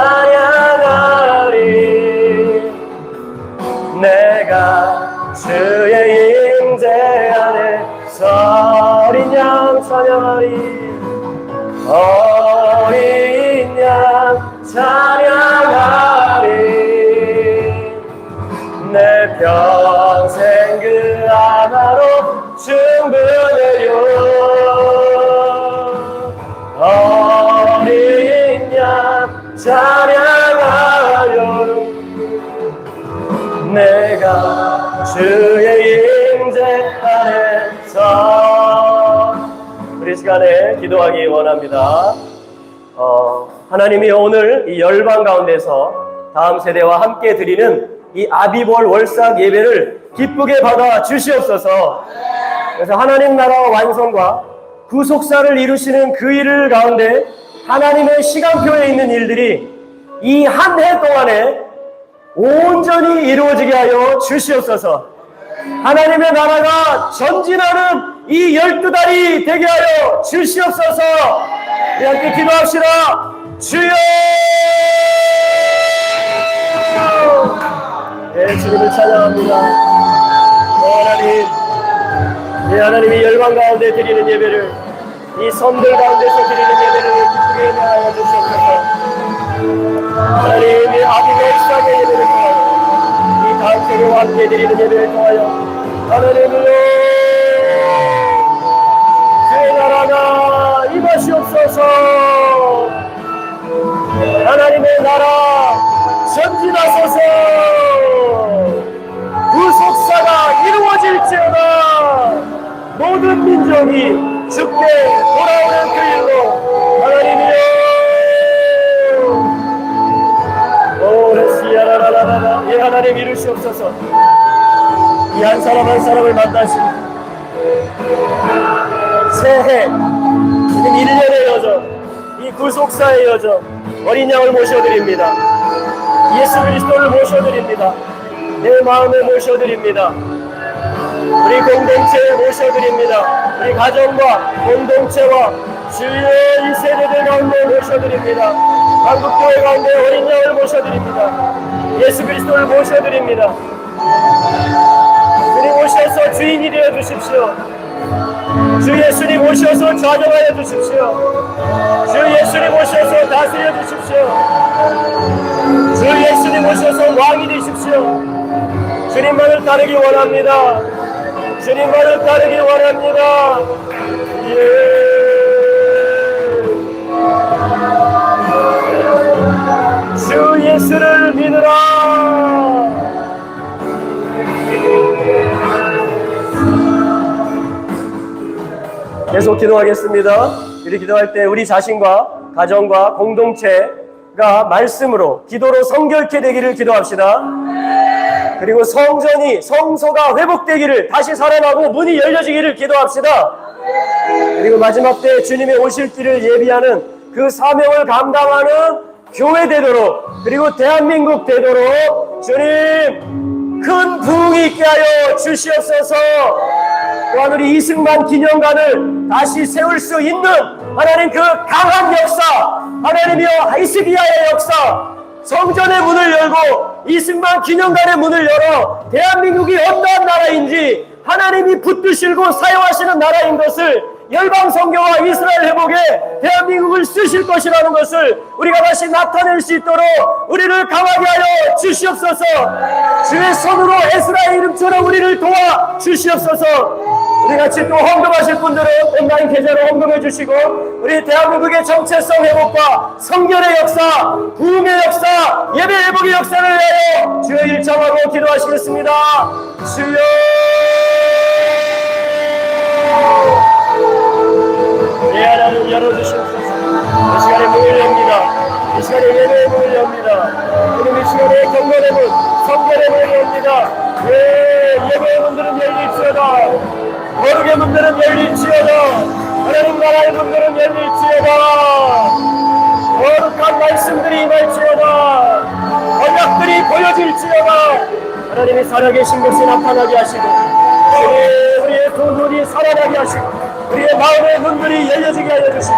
내가 주의 임재 안에 어린 양 찬양하리 어린 양 찬양하리 내 평생 그 하나로 충분해요. 어린 양 찬양하여 내가 주의 임재 안에서 우리 시간에 기도하기 원합니다. 하나님이 오늘 이 열방 가운데서 다음 세대와 함께 드리는 이 아비벌 월삭 예배를 기쁘게 받아 주시옵소서. 그래서 하나님 나라와 완성과 구속사를 이루시는 그 일 가운데 하나님의 시간표에 있는 일들이 이 한 해 동안에 온전히 이루어지게 하여 주시옵소서. 하나님의 나라가 전진하는 이 12달이 되게 하여 주시옵소서. 우리 함께 기도합시다. 주여! 네, 주님을 찬양합니다. 하나님, 네, 하나님이 열방 가운데 드리는 예배를, 이 성들 가운데서 드리는 예배를 기쁘게 인하여 주시옵소서. 하나님, 이 아비의 시작의 예배를 통하여, 이 다음 세계와 함께 드리는 예배를 통하여 하나님을 주의 나라가 임하시옵소서. 하나님의 나라 전진하소서. 구속사가 이루어질지어다. 모든 민족이 주께 돌아오는 그 일로 하나님이여. 오레시야라라라라. 예, 하나님 이루시옵소서. 이 한 사람 한 사람을 만나시고 새해 지금 1년의 여정, 이 구속사의 여정, 어린 양을 모셔드립니다. 예수 그리스도를 모셔드립니다. 내 마음을 모셔드립니다. 우리 공동체에 모셔드립니다. 우리 가정과 공동체와 주의 이 세대들 가운데 모셔드립니다. 한국교회 가운데 어린 양을 모셔드립니다. 예수 그리스도를 모셔드립니다. 주님 오셔서 주인이 되어 주십시오. 주 예수님 오셔서 좌정하여 주십시오. 주 예수님 오셔서 다스려 주십시오. 주 예수님 오셔서 왕이 되십시오. 주님만을 따르기 원합니다. 주님만을 따르기 원합니다. 주 예수를 믿으라. 계속 기도하겠습니다. 우리 기도할 때 우리 자신과 가정과 공동체가 말씀으로 기도로 성결케 되기를 기도합시다. 그리고 성전이 성소가 회복되기를, 다시 살아나고 문이 열려지기를 기도합시다. 그리고 마지막 때 주님의 오실 길을 예비하는 그 사명을 감당하는 교회 되도록, 그리고 대한민국 되도록 주님 큰 부흥이 있게 하여 주시옵소서. 또한 우리 이승만 기념관을 다시 세울 수 있는 하나님 그 강한 역사, 하나님이여 히스기야의 역사, 성전의 문을 열고 이승만 기념관의 문을 열어 대한민국이 어떠한 나라인지 하나님이 붙드시고 사용하시는 나라인 것을, 열방 선교와 이스라엘 회복에 대한민국을 쓰실 것이라는 것을 우리가 다시 나타낼 수 있도록 우리를 강하게 하여 주시옵소서. 주의 손으로 에스라의 이름처럼 우리를 도와 주시옵소서. 우리 같이 또 헌금하실 분들은 온라인 계좌로 헌금해 주시고, 우리 대한민국의 정체성 회복과 성결의 역사, 부흥의 역사, 예배 회복의 역사를 위하여 주여 일정하고 기도하시겠습니다. 주여. 내 하나님 열어주시옵소서. 이 시간에 문을 엽니다. 이 시간에 예배의 문을 엽니다. 우리 이 시간에 경건의 문, 성결의 문을 엽니다. 예배의 문들은 열릴지어다. 거룩의 문들은 열릴지어다. 하나님 나라의 문들은 열릴지어다. 거룩한 말씀들이 임할지어다. 언약들이 보여질지어다. 하나님이 살아계신 것이 나타나게 하시고, 우리의 두 눈이 살아나게 하시고, 우리의 마음의 문들이 열려지게 하여 주시고,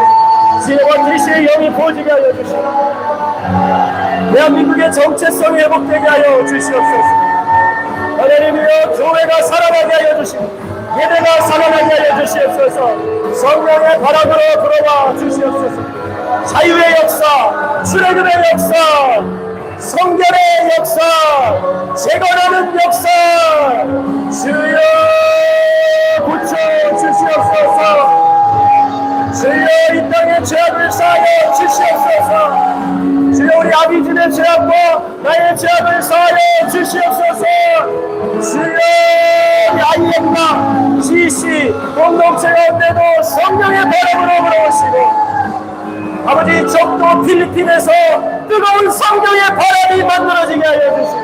지혜와 계시의 영이 부어지게 하여 주시고, 대한민국의 정체성이 회복되게 하여 주시옵소서. 하나님이여, 교회가 살아나게 하여 주시고, 예배가 살아나게 하여 주시옵소서. 성령의 바람으로 불어와 주시옵소서. 자유의 역사, 출애굽의 역사, 성결의 역사, 재건하는 역사, 주여 붙여 주시옵소서. 주여 이 땅의 죄악을 사하여 주시옵소서. 주여 우리 아비들의 죄악과 나의 죄악을 사하여 주시옵소서. 주여 우리 IM과 GC 공동체 가운데도 성령의 바람으로 불어오시고, 아버지 적도 필리핀에서 뜨거운 성령의 바람이 만들어지게 하여 주시고,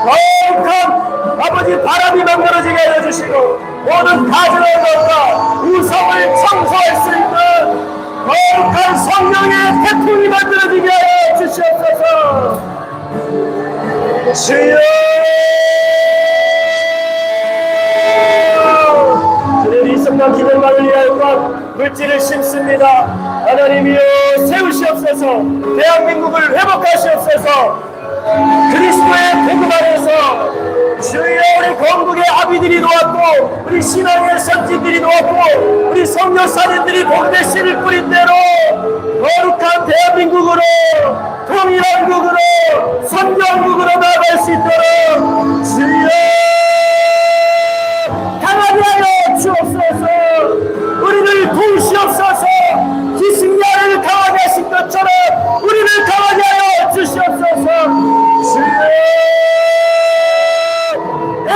거룩한 아버지 바람이 망가지게 하여 주시고 모든 가정의 것과 우성을 청소할 수 있는 거룩한 성령의 태풍이 만들어지게 하여 주시옵소서. 주여, 주님 이 순간 기도만을 위하여 물질을 심습니다. 하나님이여 세우시옵소서. 대한민국을 회복하시옵소서. 그리스도의 복음 안에서 주여 우리 건국의 아비들이 놓았고 우리 신앙의 선진들이 놓았고 우리 성교사님들이 복대씨를 뿌린 대로 거룩한 대한민국으로 통일한국으로 선교한국으로 나아갈 수 있도록 주여 강하게 하여 주옵소서. 우리를 도우시옵소서. 기승야를 강하게 하신 것처럼 우리를 강하게 하여 주시옵소서. 주여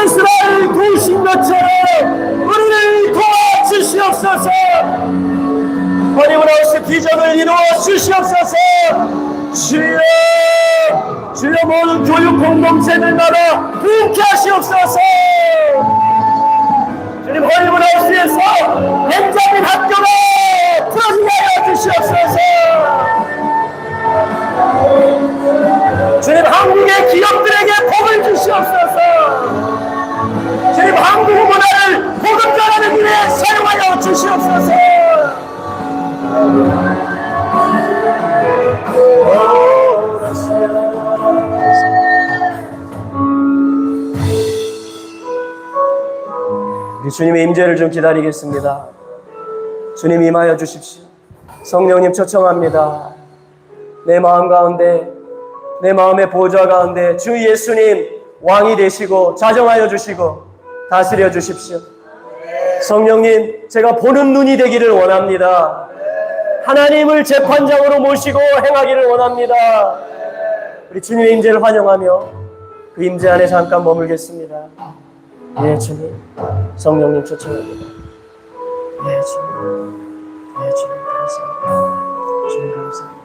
이스라엘을 도우신 것처럼 우리를 도와주시옵소서. 허니문하우스 비전을 이루어 주시옵소서. 주여 주여 모든 교육 공동체들마다 부흥케 하시옵소서. 주님 허니문하우스에서 벤자민 학교가 풀어지게 하여 주시옵소서. 주님 한국의 기업들에게 복을 주시옵소서. 주님 한국 문화를 복음 전하는 일에 사용하여 주시옵소서. 우리 주님의 임재를 좀 기다리겠습니다. 주님 임하여 주십시오. 성령님 초청합니다. 내 마음 가운데 내 마음의 보좌 가운데 주 예수님 왕이 되시고 자정하여 주시고 다스려 주십시오. 성령님 제가 보는 눈이 되기를 원합니다. 하나님을 재판장으로 모시고 행하기를 원합니다. 우리 주님의 임재를 환영하며 그 임재 안에 잠깐 머물겠습니다. 예 주님 성령님 초청합니다. 예 주님 예 주님 감사합니다. 주님 감사합니다.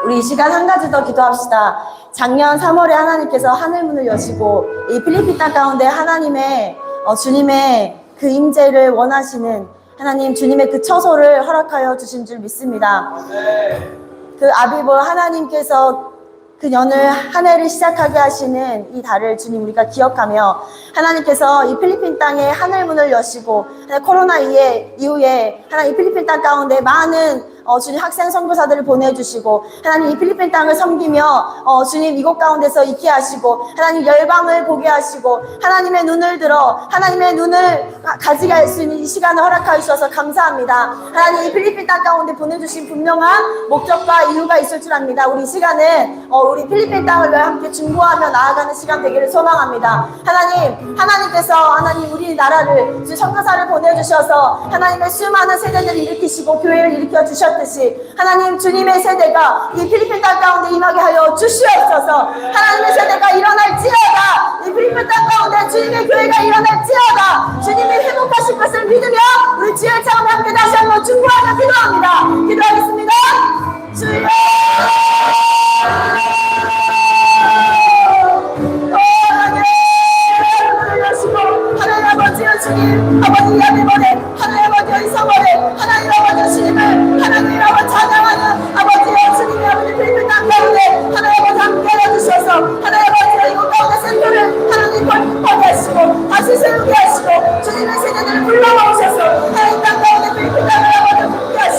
우리 이 시간 한 가지 더 기도합시다. 작년 3월에 하나님께서 하늘문을 여시고 이 필리핀 땅 가운데 하나님의 주님의 그 임재를 원하시는 하나님 주님의 그 처소를 허락하여 주신 줄 믿습니다. 그 아비브 하나님께서 그 연을 한 해를 시작하게 하시는 이 달을 주님 우리가 기억하며 하나님께서 이 필리핀 땅에 하늘문을 여시고 코로나 이후에 하나님 이 필리핀 땅 가운데 많은 주님 학생 선교사들을 보내주시고 하나님 이 필리핀 땅을 섬기며 주님 이곳 가운데서 있게 하시고 하나님 열방을 보게 하시고 하나님의 눈을 들어 하나님의 눈을 가지게 할 수 있는 이 시간을 허락하여 주셔서 감사합니다. 하나님 이 필리핀 땅 가운데 보내주신 분명한 목적과 이유가 있을 줄 압니다. 우리 이 시간은 우리 필리핀 땅을 함께 중보하며 나아가는 시간 되기를 소망합니다. 하나님께서 하나님 우리나라를 선교사를 보내주셔서 하나님의 수많은 세대들을 일으키시고 교회를 일으켜 주셨듯이 하나님 주님의 세대가 이 필리핀 땅 가운데 임하게 하여 주시옵소서. 하나님의 세대가 일어날지어다. 이 필리핀 땅 가운데 주님의 교회가 일어날지어다. 주님이 회복하실 것을 믿으며 우리 주의 차원에 함께 다시 한번 중보하며 기도합니다. 기도하겠습니다. 주여 하나님 아버지여 주님 아버지 야비번에 하나님 아버지여 이성원에 하나님 아버지여 주님을 하나님 아버지 찬양하는 아버지여 주님의 아버지 필리핀 땅 가운데 하나님 아버지 함께 해주셔서 하나님 아버지여 이곳 가운데 생교를 하나님 벌떡하게 하시고 다시 세우게 하시고 주님의 세대들을 불러오셔서 하나님 땅 가운데 필리핀 땅을 아버지 함께 하시고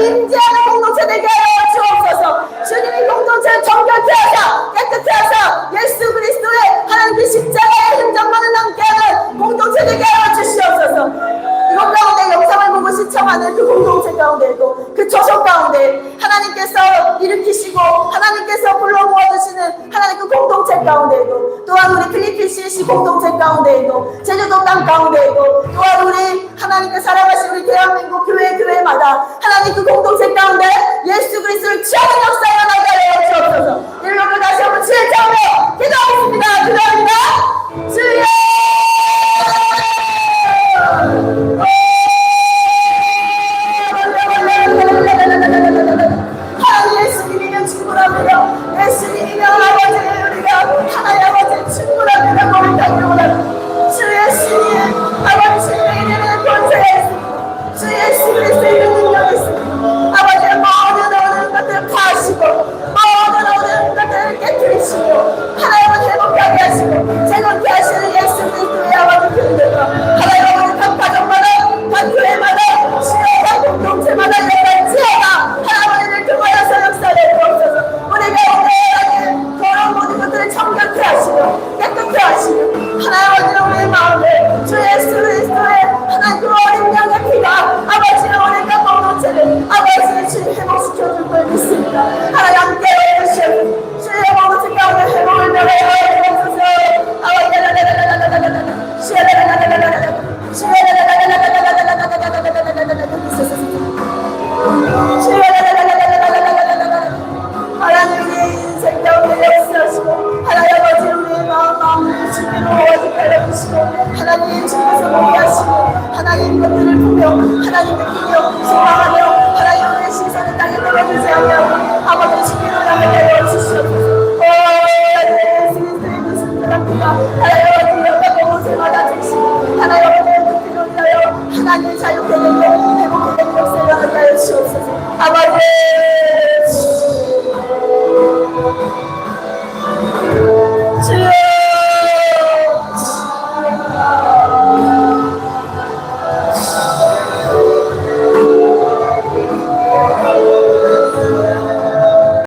임재하는 공동체 되게 하여 주옵소서. 주님이 공동체를 정결케 하사 깨끗게 하사 예수 그리스도의 하나님의 십자가의 흔적만을 남게 하는 공동체 되게 하여 주시옵소서. 이것 가운데 영상을 보고 시청하는 그 공동체 가운데에도 그 조속 가운데 하나님께서 일으키시고 하나님께서 불러 모아주시는 하나님 그 공동체 가운데에도 또한 우리 필리핀 CC 공동체 가운데에도 제주도 땅 가운데에도 또한 우리 하나님께 사랑하신 우리 대한민국 교회마다 하나님 그 공동체 가운데 예수 그리스도를 취하는 역사가 나게 하여 주옵소서. 이름으로 다시 한번 주의 자매로 기도하겠습니다. 기도합니다. 주여 하나님 예수님이면 충분합니다. 예수님이면 아버지 우리가 하나님 아버지 충분합니다. 우리 당뇨합니다. 주 예수님 아버지 생명이 되는 권세가 있습니다. 주 예수 그리스도의 능력이 있습니다. 아버지의 모든 것들을 파하시고 모든 것들을 깨뜨리시고 하나님 아버지 행복하게 하시고 즐겁게 하시는 예수 그리스도의 아버지 교회들과 하나님 아버지 각 가정마다 각 교회마다 지역과 공동체마다 일어날 지혜가 하나님을 통하여서 역사를 주옵소서. 우리 가운데 하나님 더러운 모든 것들을 정결케 하시고 깨끗게 하시고 하나님 아버지 우리의 마음에 주 예수 그리스도의 하나님 그 어린 양의 피가 아버지의 우리가 공동체를 아버지의 주님 회복시켜줄 걸 믿습니다. 하나님 함께 해주시옵소서. 주의 공동체 가운데 회복을 명하여 주옵소서. 아버지 하나님 우리의 인생 가운데 역사하시고 하나님 아버지 우리의 마음을 주님으로 오직하여 주시고 하나님 주님께서 보게 하시고 하나님 것들을 보며 하나님 느끼며 소망하며 하나님 우리의 시선을 땅에 떨어지지 않게 아버지 주님으로 향하여 주시옵소서. 예수 그리스도의 그 순결한 피가 하나님 아버지 여가 공동체마다 주시고 하나님 아버지의 그 피로 인하여 하나님 자유케 되고 회복케 되는 역사를 하게 하여 주옵소서.